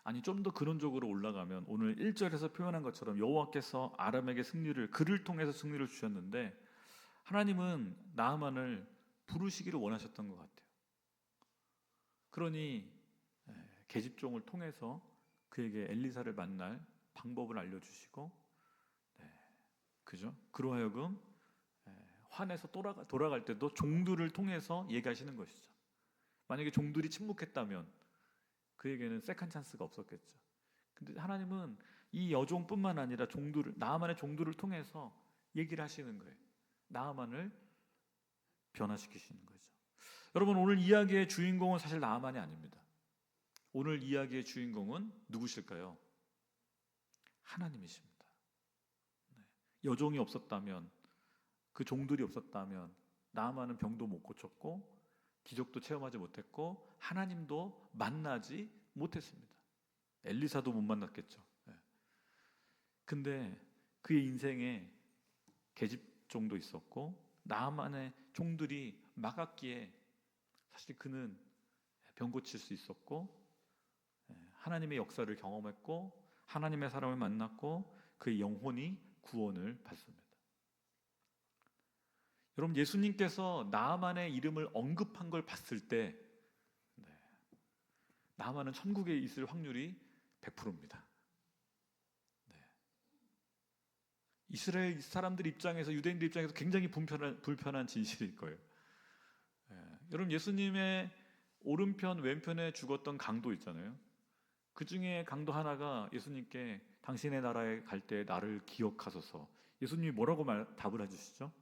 아니, 좀 더 근원적으로 올라가면 오늘 1절에서 표현한 것처럼 여호와께서 아람에게 승리를, 그를 통해서 승리를 주셨는데 하나님은 나아만을 부르시기를 원하셨던 것 같아요. 그러니 계집종을 통해서 그에게 엘리사를 만날 방법을 알려주시고, 그죠? 그로 하여금 환에서 돌아갈 때도 종들을 통해서 얘기하시는 것이죠. 만약에 종들이 침묵했다면 그에게는 세컨 찬스가 없었겠죠. 근데 하나님은 이 여종뿐만 아니라 나아만의 종들을 통해서 얘기를 하시는 거예요. 나아만을 변화시키시는 거죠. 여러분, 오늘 이야기의 주인공은 사실 나아만이 아닙니다. 오늘 이야기의 주인공은 누구실까요? 하나님이십니다. 여종이 없었다면, 그 종들이 없었다면 나아만은 병도 못 고쳤고 기적도 체험하지 못했고 하나님도 만나지 못했습니다. 엘리사도 못 만났겠죠. 근데 그의 인생에 계집종도 있었고 나아만의 종들이 막았기에 사실 그는 병 고칠 수 있었고 하나님의 역사를 경험했고 하나님의 사람을 만났고 그의 영혼이 구원을 받습니다. 여러분, 예수님께서 나아만의 이름을 언급한 걸 봤을 때 나아만은 천국에 있을 확률이 100%입니다. 이스라엘 사람들 입장에서, 유대인들 입장에서 굉장히 불편한 진실일 거예요. 여러분, 예수님의 오른편 왼편에 죽었던 강도 있잖아요. 그 중에 강도 하나가 예수님께 당신의 나라에 갈 때 나를 기억하소서. 예수님이 뭐라고 답을 해주시죠?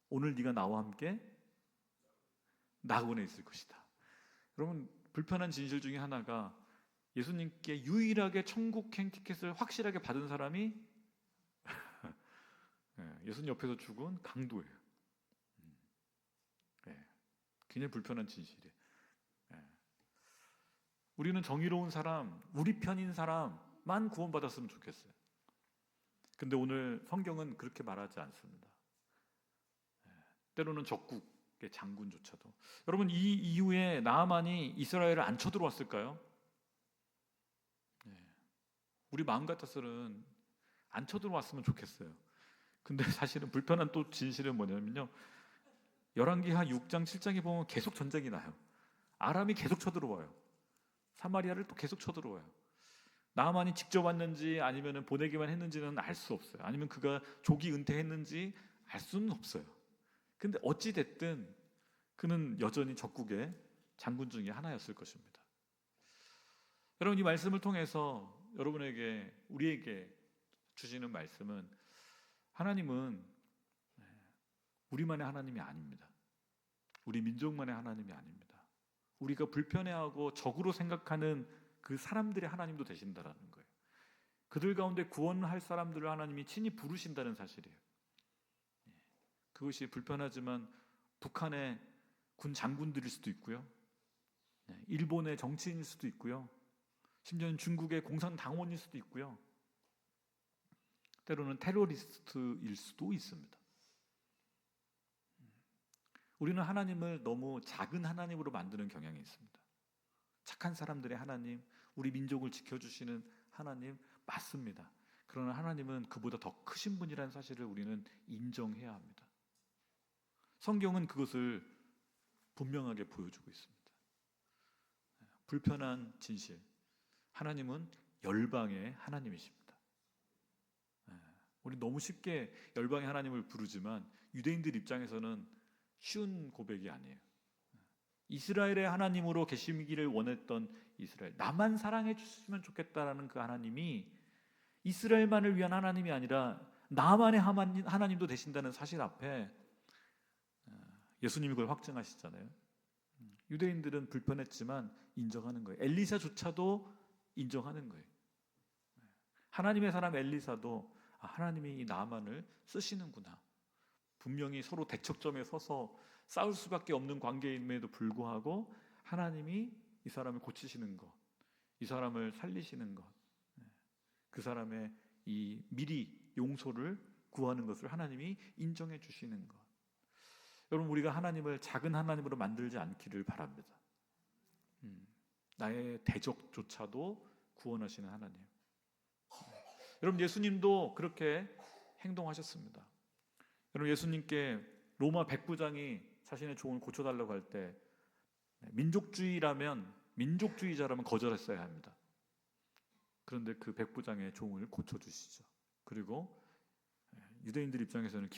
오늘 네가 나와 함께 낙원에 있을 것이다. 여러분, 불편한 진실 중에 하나가 예수님께 유일하게 천국행 티켓을 확실하게 받은 사람이 예수님 옆에서 죽은 강도예요. 굉장히 불편한 진실이에요. 우리는 정의로운 사람, 우리 편인 사람만 구원받았으면 좋겠어요. 근데 오늘 성경은 그렇게 말하지 않습니다. 때로는 적국의 장군조차도. 여러분, 이 이후에 나아만이 이스라엘을 안 쳐들어왔을까요? 우리 마음 같아서는 안 쳐들어왔으면 좋겠어요. 근데 사실은 불편한 또 진실은 뭐냐면요, 열왕기하 6장 7장에 보면 계속 전쟁이 나요. 아람이 계속 쳐들어와요. 사마리아를 또 계속 쳐들어와요. 나아만이 직접 왔는지 아니면 보내기만 했는지는 알 수 없어요. 아니면 그가 조기 은퇴했는지 알 수는 없어요. 근데 어찌 됐든 그는 여전히 적국의 장군 중에 하나였을 것입니다. 여러분, 이 말씀을 통해서 여러분에게, 우리에게 주시는 말씀은 하나님은 우리만의 하나님이 아닙니다. 우리 민족만의 하나님이 아닙니다. 우리가 불편해하고 적으로 생각하는 그 사람들의 하나님도 되신다라는 거예요. 그들 가운데 구원할 사람들을 하나님이 친히 부르신다는 사실이에요. 그것이 불편하지만 북한의 군 장군들일 수도 있고요, 일본의 정치인일 수도 있고요, 심지어는 중국의 공산당원일 수도 있고요, 때로는 테러리스트일 수도 있습니다. 우리는 하나님을 너무 작은 하나님으로 만드는 경향이 있습니다. 착한 사람들의 하나님, 우리 민족을 지켜주시는 하나님 맞습니다. 그러나 하나님은 그보다 더 크신 분이라는 사실을 우리는 인정해야 합니다. 성경은 그것을 분명하게 보여주고 있습니다. 불편한 진실, 하나님은 열방의 하나님이십니다. 우리 너무 쉽게 열방의 하나님을 부르지만 유대인들 입장에서는 쉬운 고백이 아니에요. 이스라엘의 하나님으로 계시기를 원했던 이스라엘, 나만 사랑해 주시면 좋겠다라는 그 하나님이 이스라엘만을 위한 하나님이 아니라 나만의 하나님도 되신다는 사실 앞에 예수님이 그걸 확증하시잖아요. 유대인들은 불편했지만 인정하는 거예요. 엘리사조차도 인정하는 거예요. 하나님의 사람 엘리사도 하나님이 이 나아만을 쓰시는구나. 분명히 서로 대척점에 서서 싸울 수밖에 없는 관계임에도 불구하고 하나님이 이 사람을 고치시는 것, 이 사람을 살리시는 것, 그 사람의 이 미리 용서를 구하는 것을 하나님이 인정해 주시는 것. 여러분, 우리가 하나님을 작은 하나님으로 만들지 않기를 바랍니다. 나의 대적조차도 구원하시는 하나님. 여러분, 예수님도 그렇게 행동하셨습니다. 여러분, 예수님께 로마 백부장이 자신의 종을 고쳐달라고 할 때 민족주의자라면 거절했어야 합니다. 그런데 그 백부장의 종을 고쳐주시죠. 그리고 유대인들 입장에서는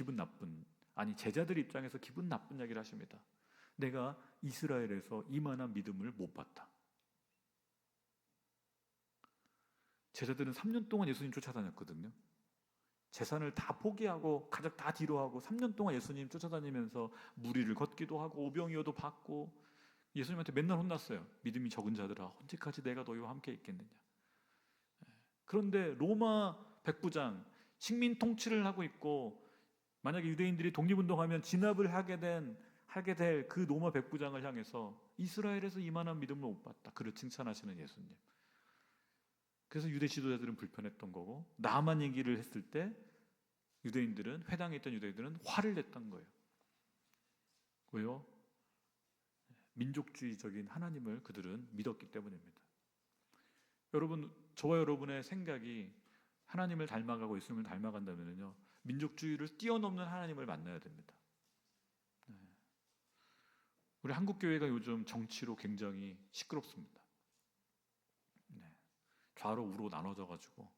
제자들 입장에서 기분 나쁜 이야기를 하십니다. 내가 이스라엘에서 이만한 믿음을 못 봤다. 제자들은 3년 동안 예수님 쫓아다녔거든요. 재산을 다 포기하고 가족 다 뒤로하고 3년 동안 예수님 쫓아다니면서 무리를 걷기도 하고 오병이어도 받고 예수님한테 맨날 혼났어요. 믿음이 적은 자들아, 언제까지 내가 너희와 함께 있겠느냐. 그런데 로마 백부장, 식민 통치를 하고 있고 만약에 유대인들이 독립운동하면 진압을 하게 될 그 로마 백부장을 향해서 이스라엘에서 이만한 믿음을 못 봤다. 그를 칭찬하시는 예수님. 그래서 유대 지도자들은 불편했던 거고, 나만 얘기를 했을 때 회당에 있던 유대인들은 화를 냈던 거예요. 왜요? 민족주의적인 하나님을 그들은 믿었기 때문입니다. 여러분, 저와 여러분의 생각이 하나님을 닮아가고 예수님을 닮아간다면요, 민족주의를 뛰어넘는 하나님을 만나야 됩니다. 우리 한국교회가 요즘 정치로 굉장히 시끄럽습니다. 좌로 우로 나눠져 가지고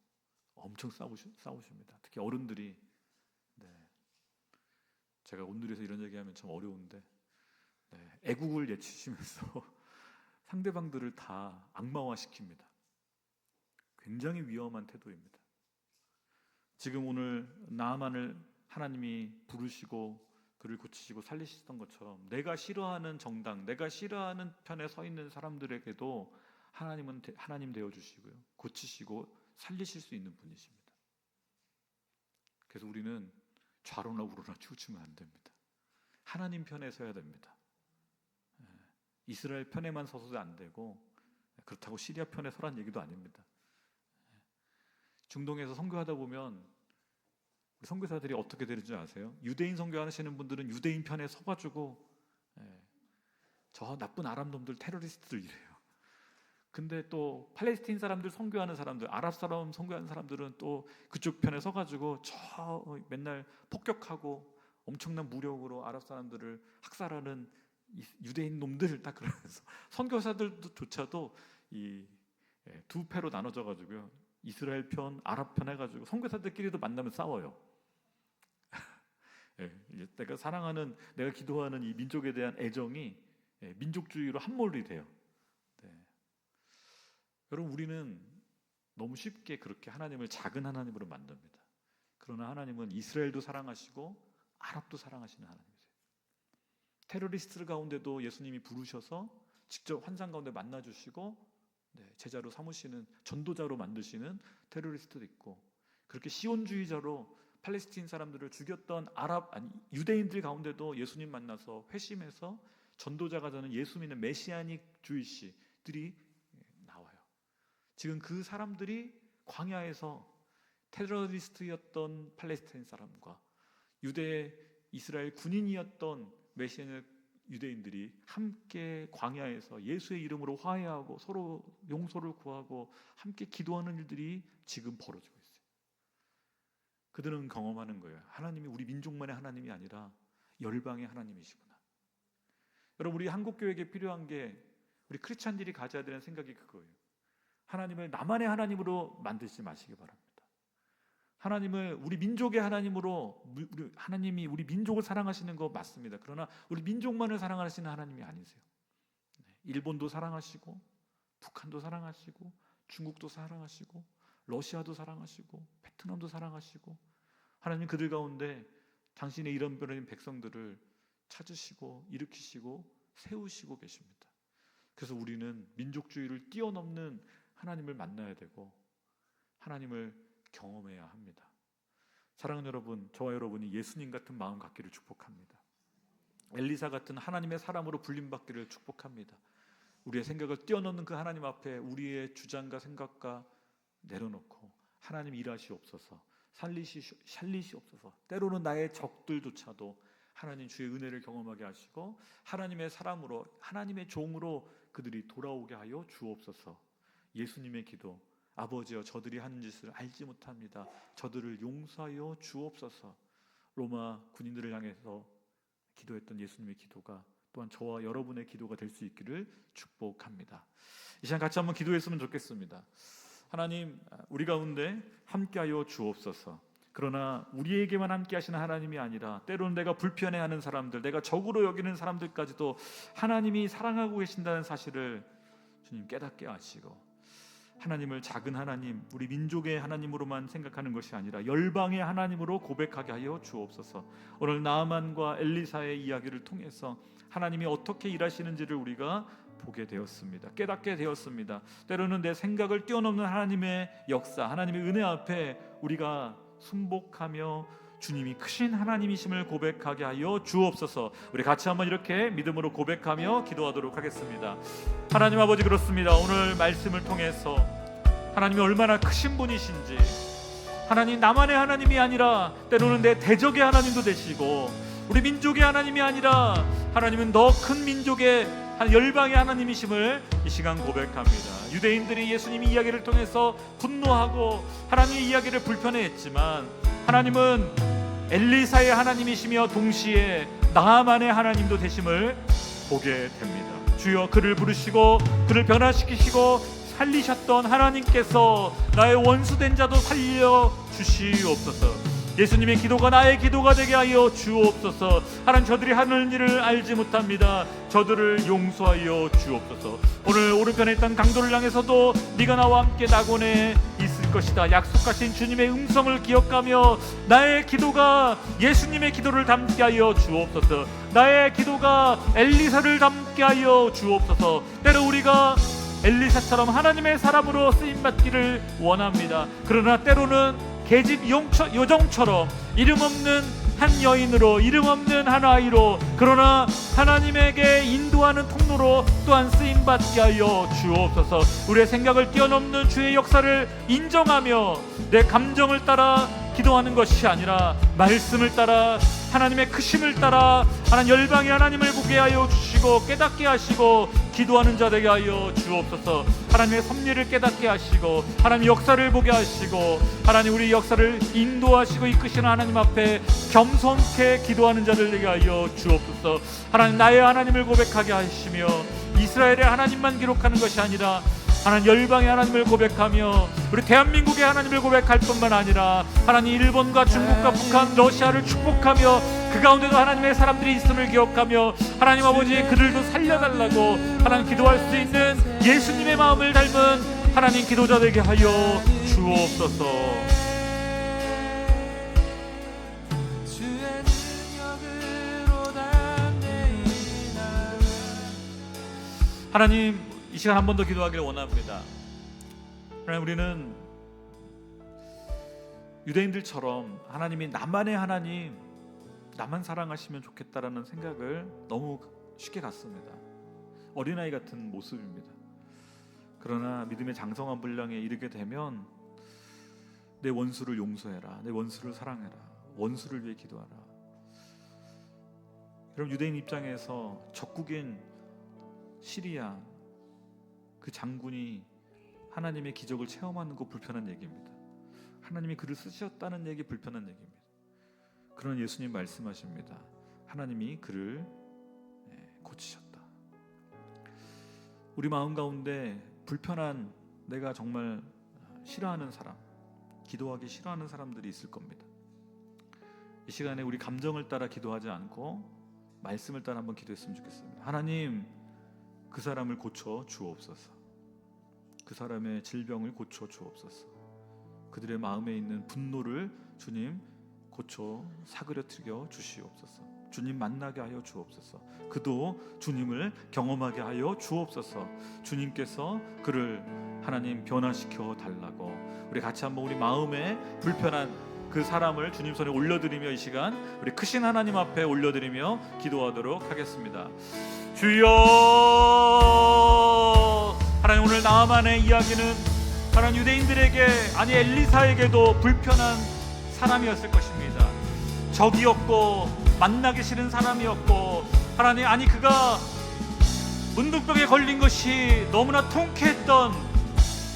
엄청 싸우십니다. 특히 어른들이. 제가 온누리에서 이런 얘기하면 참 어려운데 애국을 외치시면서 상대방들을 다 악마화시킵니다. 굉장히 위험한 태도입니다. 지금 오늘 나아만을 하나님이 부르시고 그를 고치시고 살리시던 것처럼 내가 싫어하는 정당, 내가 싫어하는 편에 서 있는 사람들에게도 하나님은 하나님 되어주시고요, 고치시고 살리실 수 있는 분이십니다. 그래서 우리는 좌로나 우로나 치우치면 안 됩니다. 하나님 편에 서야 됩니다. 이스라엘 편에만 서서도 안 되고, 그렇다고 시리아 편에 서란 얘기도 아닙니다. 중동에서 선교하다 보면 우리 선교사들이 어떻게 되는지 아세요? 유대인 선교하시는 분들은 유대인 편에 서가지고 저 나쁜 아랍 놈들, 테러리스트들 이래요. 근데 또 팔레스틴 사람들 선교하는 사람들, 아랍 사람 선교하는 사람들은 또 그쪽 편에 서가지고 저 맨날 폭격하고 엄청난 무력으로 아랍 사람들을 학살하는 유대인 놈들, 딱 그러면서 선교사들조차도 이 두 패로 나눠져 가지고요, 이스라엘 편, 아랍 편 해가지고 선교사들끼리도 만나면 싸워요. 내가 사랑하는, 내가 기도하는 이 민족에 대한 애정이 민족주의로 함몰이 돼요. 여러분, 우리는 너무 쉽게 그렇게 하나님을 작은 하나님으로 만듭니다. 그러나 하나님은 이스라엘도 사랑하시고 아랍도 사랑하시는 하나님이세요. 테러리스트 가운데도 예수님이 부르셔서 직접 환상 가운데 만나주시고 제자로 삼으시는, 전도자로 만드시는 테러리스트도 있고, 그렇게 시온주의자로 팔레스틴 사람들을 죽였던 유대인들 가운데도 예수님 만나서 회심해서 전도자가 되는 예수 믿는 메시아닉 주이시들이 나와요. 지금 그 사람들이 광야에서 테러리스트였던 팔레스타인 사람과 이스라엘 군인이었던 메시아닉 유대인들이 함께 광야에서 예수의 이름으로 화해하고 서로 용서를 구하고 함께 기도하는 일들이 지금 벌어지고 있어요. 그들은 경험하는 거예요. 하나님이 우리 민족만의 하나님이 아니라 열방의 하나님이시구나. 여러분, 우리 한국교회에 필요한 게, 우리 크리스찬들이 가져야 되는 생각이 그거예요. 하나님을 나만의 하나님으로 만들지 마시기 바랍니다. 하나님을 우리 민족의 하나님으로, 하나님이 우리 민족을 사랑하시는 거 맞습니다. 그러나 우리 민족만을 사랑하시는 하나님이 아니세요. 일본도 사랑하시고, 북한도 사랑하시고, 중국도 사랑하시고, 러시아도 사랑하시고, 베트남도 사랑하시고, 하나님 그들 가운데 당신의 이런 변화된 백성들을 찾으시고 일으키시고 세우시고 계십니다. 그래서 우리는 민족주의를 뛰어넘는 하나님을 만나야 되고 하나님을 경험해야 합니다. 사랑하는 여러분, 저와 여러분이 예수님 같은 마음 갖기를 축복합니다. 엘리사 같은 하나님의 사람으로 불림받기를 축복합니다. 우리의 생각을 뛰어넘는 그 하나님 앞에 우리의 주장과 생각과 내려놓고 하나님 일하시옵소서, 살리시옵소서. 때로는 나의 적들조차도 하나님 주의 은혜를 경험하게 하시고 하나님의 사람으로, 하나님의 종으로 그들이 돌아오게 하여 주옵소서. 예수님의 기도, 아버지여 저들이 하는 짓을 알지 못합니다. 저들을 용서하여 주옵소서. 로마 군인들을 향해서 기도했던 예수님의 기도가 또한 저와 여러분의 기도가 될 수 있기를 축복합니다. 이 시간 같이 한번 기도했으면 좋겠습니다. 하나님, 우리 가운데 함께하여 주옵소서. 그러나 우리에게만 함께 하시는 하나님이 아니라 때로는 내가 불편해하는 사람들, 내가 적으로 여기는 사람들까지도 하나님이 사랑하고 계신다는 사실을 주님 깨닫게 하시고, 하나님을 작은 하나님, 우리 민족의 하나님으로만 생각하는 것이 아니라 열방의 하나님으로 고백하게 하여 주옵소서. 오늘 나아만과 엘리사의 이야기를 통해서 하나님이 어떻게 일하시는지를 우리가 보게 되었습니다. 깨닫게 되었습니다. 때로는 내 생각을 뛰어넘는 하나님의 역사, 하나님의 은혜 앞에 우리가 순복하며 주님이 크신 하나님이심을 고백하게 하여 주옵소서. 우리 같이 한번 이렇게 믿음으로 고백하며 기도하도록 하겠습니다. 하나님 아버지, 그렇습니다. 오늘 말씀을 통해서 하나님이 얼마나 크신 분이신지, 하나님 나만의 하나님이 아니라 때로는 내 대적의 하나님도 되시고, 우리 민족의 하나님이 아니라 하나님은 더 큰 민족의 열방의 하나님이심을 이 시간 고백합니다. 유대인들이 예수님 이야기를 통해서 분노하고 하나님의 이야기를 불편해했지만 하나님은 엘리사의 하나님이시며 동시에 나아만의 하나님도 되심을 보게 됩니다. 주여, 그를 부르시고 그를 변화시키시고 살리셨던 하나님께서 나의 원수된 자도 살려 주시옵소서. 예수님의 기도가 나의 기도가 되게 하여 주옵소서. 하나님, 저들이 하는 일을 알지 못합니다. 저들을 용서하여 주옵소서. 오늘 오른편에 있던 강도를 향해서도 네가 나와 함께 낙원에 있을 것이다 약속하신 주님의 음성을 기억하며 나의 기도가 예수님의 기도를 닮게 하여 주옵소서. 나의 기도가 엘리사를 닮게 하여 주옵소서. 때로 우리가 엘리사처럼 하나님의 사람으로 쓰임받기를 원합니다. 그러나 때로는 계집 요정처럼 이름 없는 한 여인으로, 이름 없는 한 아이로, 그러나 하나님에게 인도하는 통로로 또한 쓰임받게 하여 주옵소서. 우리의 생각을 뛰어넘는 주의 역사를 인정하며 내 감정을 따라 기도하는 것이 아니라 말씀을 따라, 하나님의 크심을 따라 하나님 열방의 하나님을 보게 하여 주시고 깨닫게 하시고 기도하는 자 되게 하여 주옵소서. 하나님의 섭리를 깨닫게 하시고 하나님 역사를 보게 하시고 하나님 우리 역사를 인도하시고 이끄시는 하나님 앞에 겸손케 기도하는 자들 되게 하여 주옵소서. 하나님, 나의 하나님을 고백하게 하시며 이스라엘의 하나님만 기록하는 것이 아니라 하나님 열방의 하나님을 고백하며 우리 대한민국의 하나님을 고백할 뿐만 아니라 하나님 일본과 중국과 북한, 러시아를 축복하며 그 가운데도 하나님의 사람들이 있음을 기억하며 하나님 아버지, 그들도 살려달라고 하나님 기도할 수 있는 예수님의 마음을 닮은 하나님 기도자 되게 하여 주옵소서. 하나님, 이 시간 한 번 더 기도하기를 원합니다. 하나님, 우리는 유대인들처럼 하나님이 나만의 하나님, 나만 사랑하시면 좋겠다라는 생각을 너무 쉽게 갖습니다. 어린아이 같은 모습입니다. 그러나 믿음의 장성한 분량에 이르게 되면 내 원수를 용서해라, 내 원수를 사랑해라, 원수를 위해 기도하라. 여러분, 유대인 입장에서 적국인 시리아 그 장군이 하나님의 기적을 체험하는 거 불편한 얘기입니다. 하나님이 그를 쓰셨다는 얘기 불편한 얘기입니다. 그러나 예수님 말씀하십니다. 하나님이 그를 고치셨다. 우리 마음 가운데 불편한, 내가 정말 싫어하는 사람, 기도하기 싫어하는 사람들이 있을 겁니다. 이 시간에 우리 감정을 따라 기도하지 않고 말씀을 따라 한번 기도했으면 좋겠습니다. 하나님, 그 사람을 고쳐 주옵소서. 그 사람의 질병을 고쳐 주옵소서. 그들의 마음에 있는 분노를 주님 고쳐 사그려뜨려 주시옵소서. 주님 만나게 하여 주옵소서. 그도 주님을 경험하게 하여 주옵소서. 주님께서 그를 하나님 변화시켜 달라고 우리 같이 한번 우리 마음에 불편한 그 사람을 주님 손에 올려드리며 이 시간 우리 크신 하나님 앞에 올려드리며 기도하도록 하겠습니다. 주여, 하나님, 오늘 나아만의 이야기는 하나님 유대인들에게, 아니 엘리사에게도 불편한 사람이었을 것입니다. 적이었고 만나기 싫은 사람이었고, 하나님, 아니 그가 문둥병에 걸린 것이 너무나 통쾌했던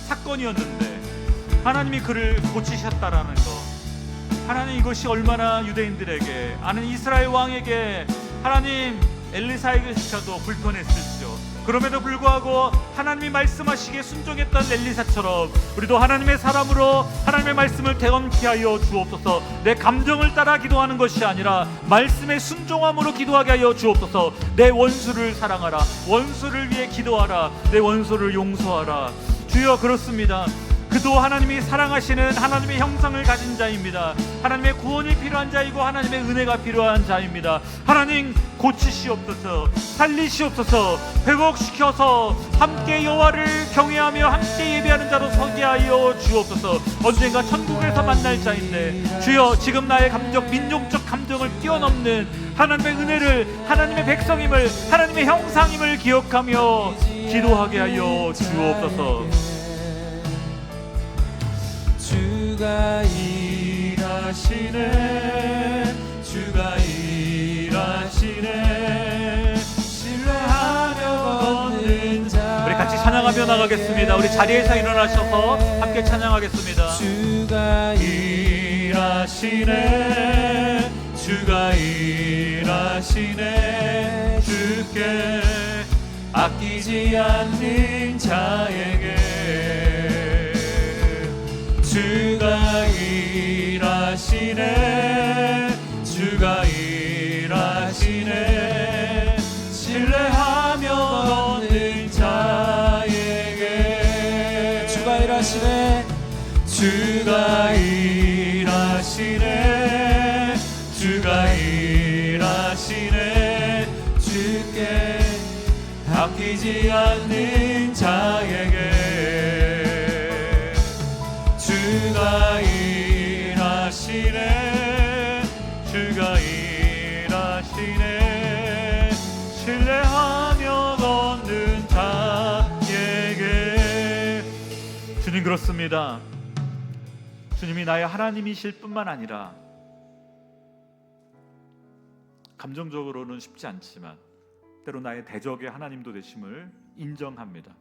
사건이었는데 하나님이 그를 고치셨다라는 것, 하나님, 이것이 얼마나 유대인들에게, 아는 이스라엘 왕에게, 하나님 엘리사에게조차도 불편했을지요. 그럼에도 불구하고 하나님이 말씀하시기에 순종했던 엘리사처럼 우리도 하나님의 사람으로 하나님의 말씀을 대언케 하여 주옵소서. 내 감정을 따라 기도하는 것이 아니라 말씀에 순종함으로 기도하게 하여 주옵소서. 내 원수를 사랑하라, 원수를 위해 기도하라, 내 원수를 용서하라. 주여, 그렇습니다. 그도 하나님이 사랑하시는 하나님의 형상을 가진 자입니다. 하나님의 구원이 필요한 자이고 하나님의 은혜가 필요한 자입니다. 하나님, 고치시옵소서, 살리시옵소서, 회복시켜서 함께 여호와를 경외하며 함께 예배하는 자로 서게 하여 주옵소서. 언젠가 천국에서 만날 자인데 주여, 지금 나의 감정, 민족적 감정을 뛰어넘는 하나님의 은혜를, 하나님의 백성임을, 하나님의 형상임을 기억하며 기도하게 하여 주옵소서. 주가 일하시네, 주가 일하시네, 신뢰하며 걷는 자. 우리 같이 찬양하며 나가겠습니다. 우리 자리에서 일어나셔서 함께 찬양하겠습니다. 주가 일하시네, 주가 일하시네, 주께 아끼지 않는 자에게 주가 일하시네, 주가 일하시네, 신뢰하며 걷는 자에게 주가 일하시네, 주가 일하시네, 주가 일하시네, 주께 아끼지 않는 자에게 주가 일하시네, 주가 일하시네, 신뢰하며 걷는 자에게. 주님, 그렇습니다. 주님이 나의 하나님이실 뿐만 아니라 감정적으로는 쉽지 않지만 때로 나의 대적의 하나님도 되심을 인정합니다.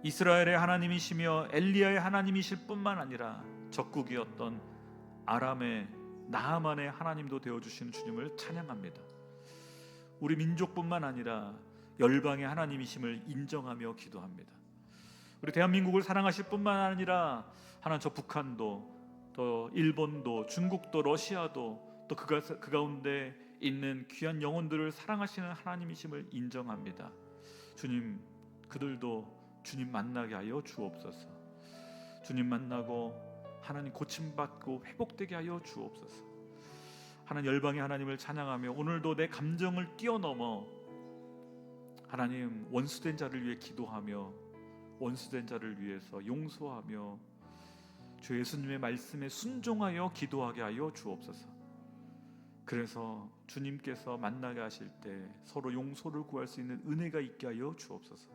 이스라엘의 하나님이시며 엘리야의 하나님이실 뿐만 아니라 적국이었던 아람의 나아만의 하나님도 되어주시는 주님을 찬양합니다. 우리 민족뿐만 아니라 열방의 하나님이심을 인정하며 기도합니다. 우리 대한민국을 사랑하실 뿐만 아니라 하나님, 저 북한도, 또 일본도, 중국도, 러시아도, 또 그 가운데 있는 귀한 영혼들을 사랑하시는 하나님이심을 인정합니다. 주님, 그들도 주님 만나게 하여 주옵소서. 주님 만나고 하나님 고침받고 회복되게 하여 주옵소서. 하나님, 열방의 하나님을 찬양하며 오늘도 내 감정을 뛰어넘어 하나님 원수된 자를 위해 기도하며 원수된 자를 위해서 용서하며 주 예수님의 말씀에 순종하여 기도하게 하여 주옵소서. 그래서 주님께서 만나게 하실 때 서로 용서를 구할 수 있는 은혜가 있게 하여 주옵소서.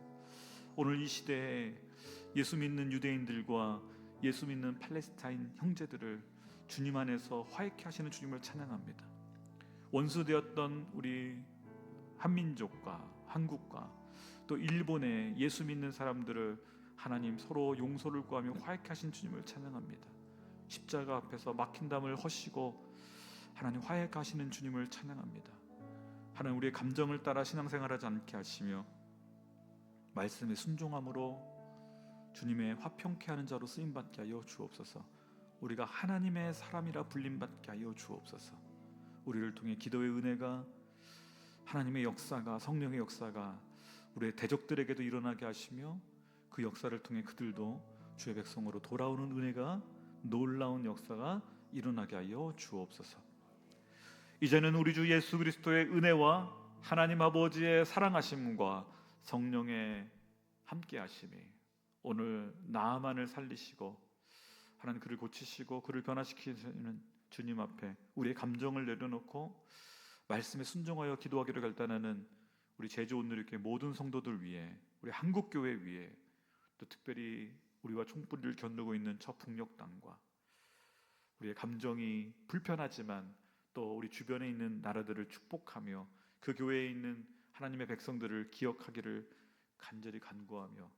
오늘 이 시대에 예수 믿는 유대인들과 예수 믿는 팔레스타인 형제들을 주님 안에서 화해케 하시는 주님을 찬양합니다. 원수되었던 우리 한민족과 한국과 또 일본의 예수 믿는 사람들을 하나님 서로 용서를 구하며 화해케 하신 주님을 찬양합니다. 십자가 앞에서 막힌 담을 허시고 하나님 화해케 하시는 주님을 찬양합니다. 하나님, 우리의 감정을 따라 신앙생활하지 않게 하시며 말씀에 순종함으로 주님의 화평케 하는 자로 쓰임받게 하여 주옵소서. 우리가 하나님의 사람이라 불림받게 하여 주옵소서. 우리를 통해 기도의 은혜가, 하나님의 역사가, 성령의 역사가 우리의 대적들에게도 일어나게 하시며 그 역사를 통해 그들도 주의 백성으로 돌아오는 은혜가, 놀라운 역사가 일어나게 하여 주옵소서. 이제는 우리 주 예수 그리스도의 은혜와 하나님 아버지의 사랑하심과 성령의 함께하심이 오늘 나아만을 살리시고 하나님 그를 고치시고 그를 변화시키시는 주님 앞에 우리의 감정을 내려놓고 말씀에 순종하여 기도하기를 결단하는 우리 제주 온누리교회 모든 성도들 위해, 우리 한국교회 위해, 또 특별히 우리와 총뿌리를 겨누고 있는 저 북녘 땅과 우리의 감정이 불편하지만 또 우리 주변에 있는 나라들을 축복하며 그 교회에 있는 하나님의 백성들을 기억하기를 간절히 간구하며,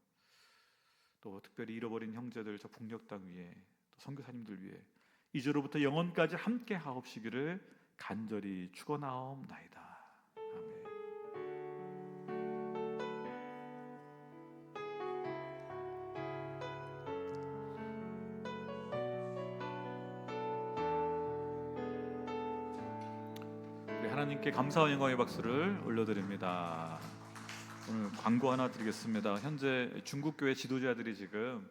또 특별히 잃어버린 형제들 저 북녘 땅 위에, 또 선교사님들 위해 이제로부터 영원까지 함께 하옵시기를 간절히 축원하옵나이다. 아멘. 우리 하나님께 감사와 영광의 박수를 올려드립니다. 오늘 광고 하나 드리겠습니다. 현재 중국 교회 지도자들이 지금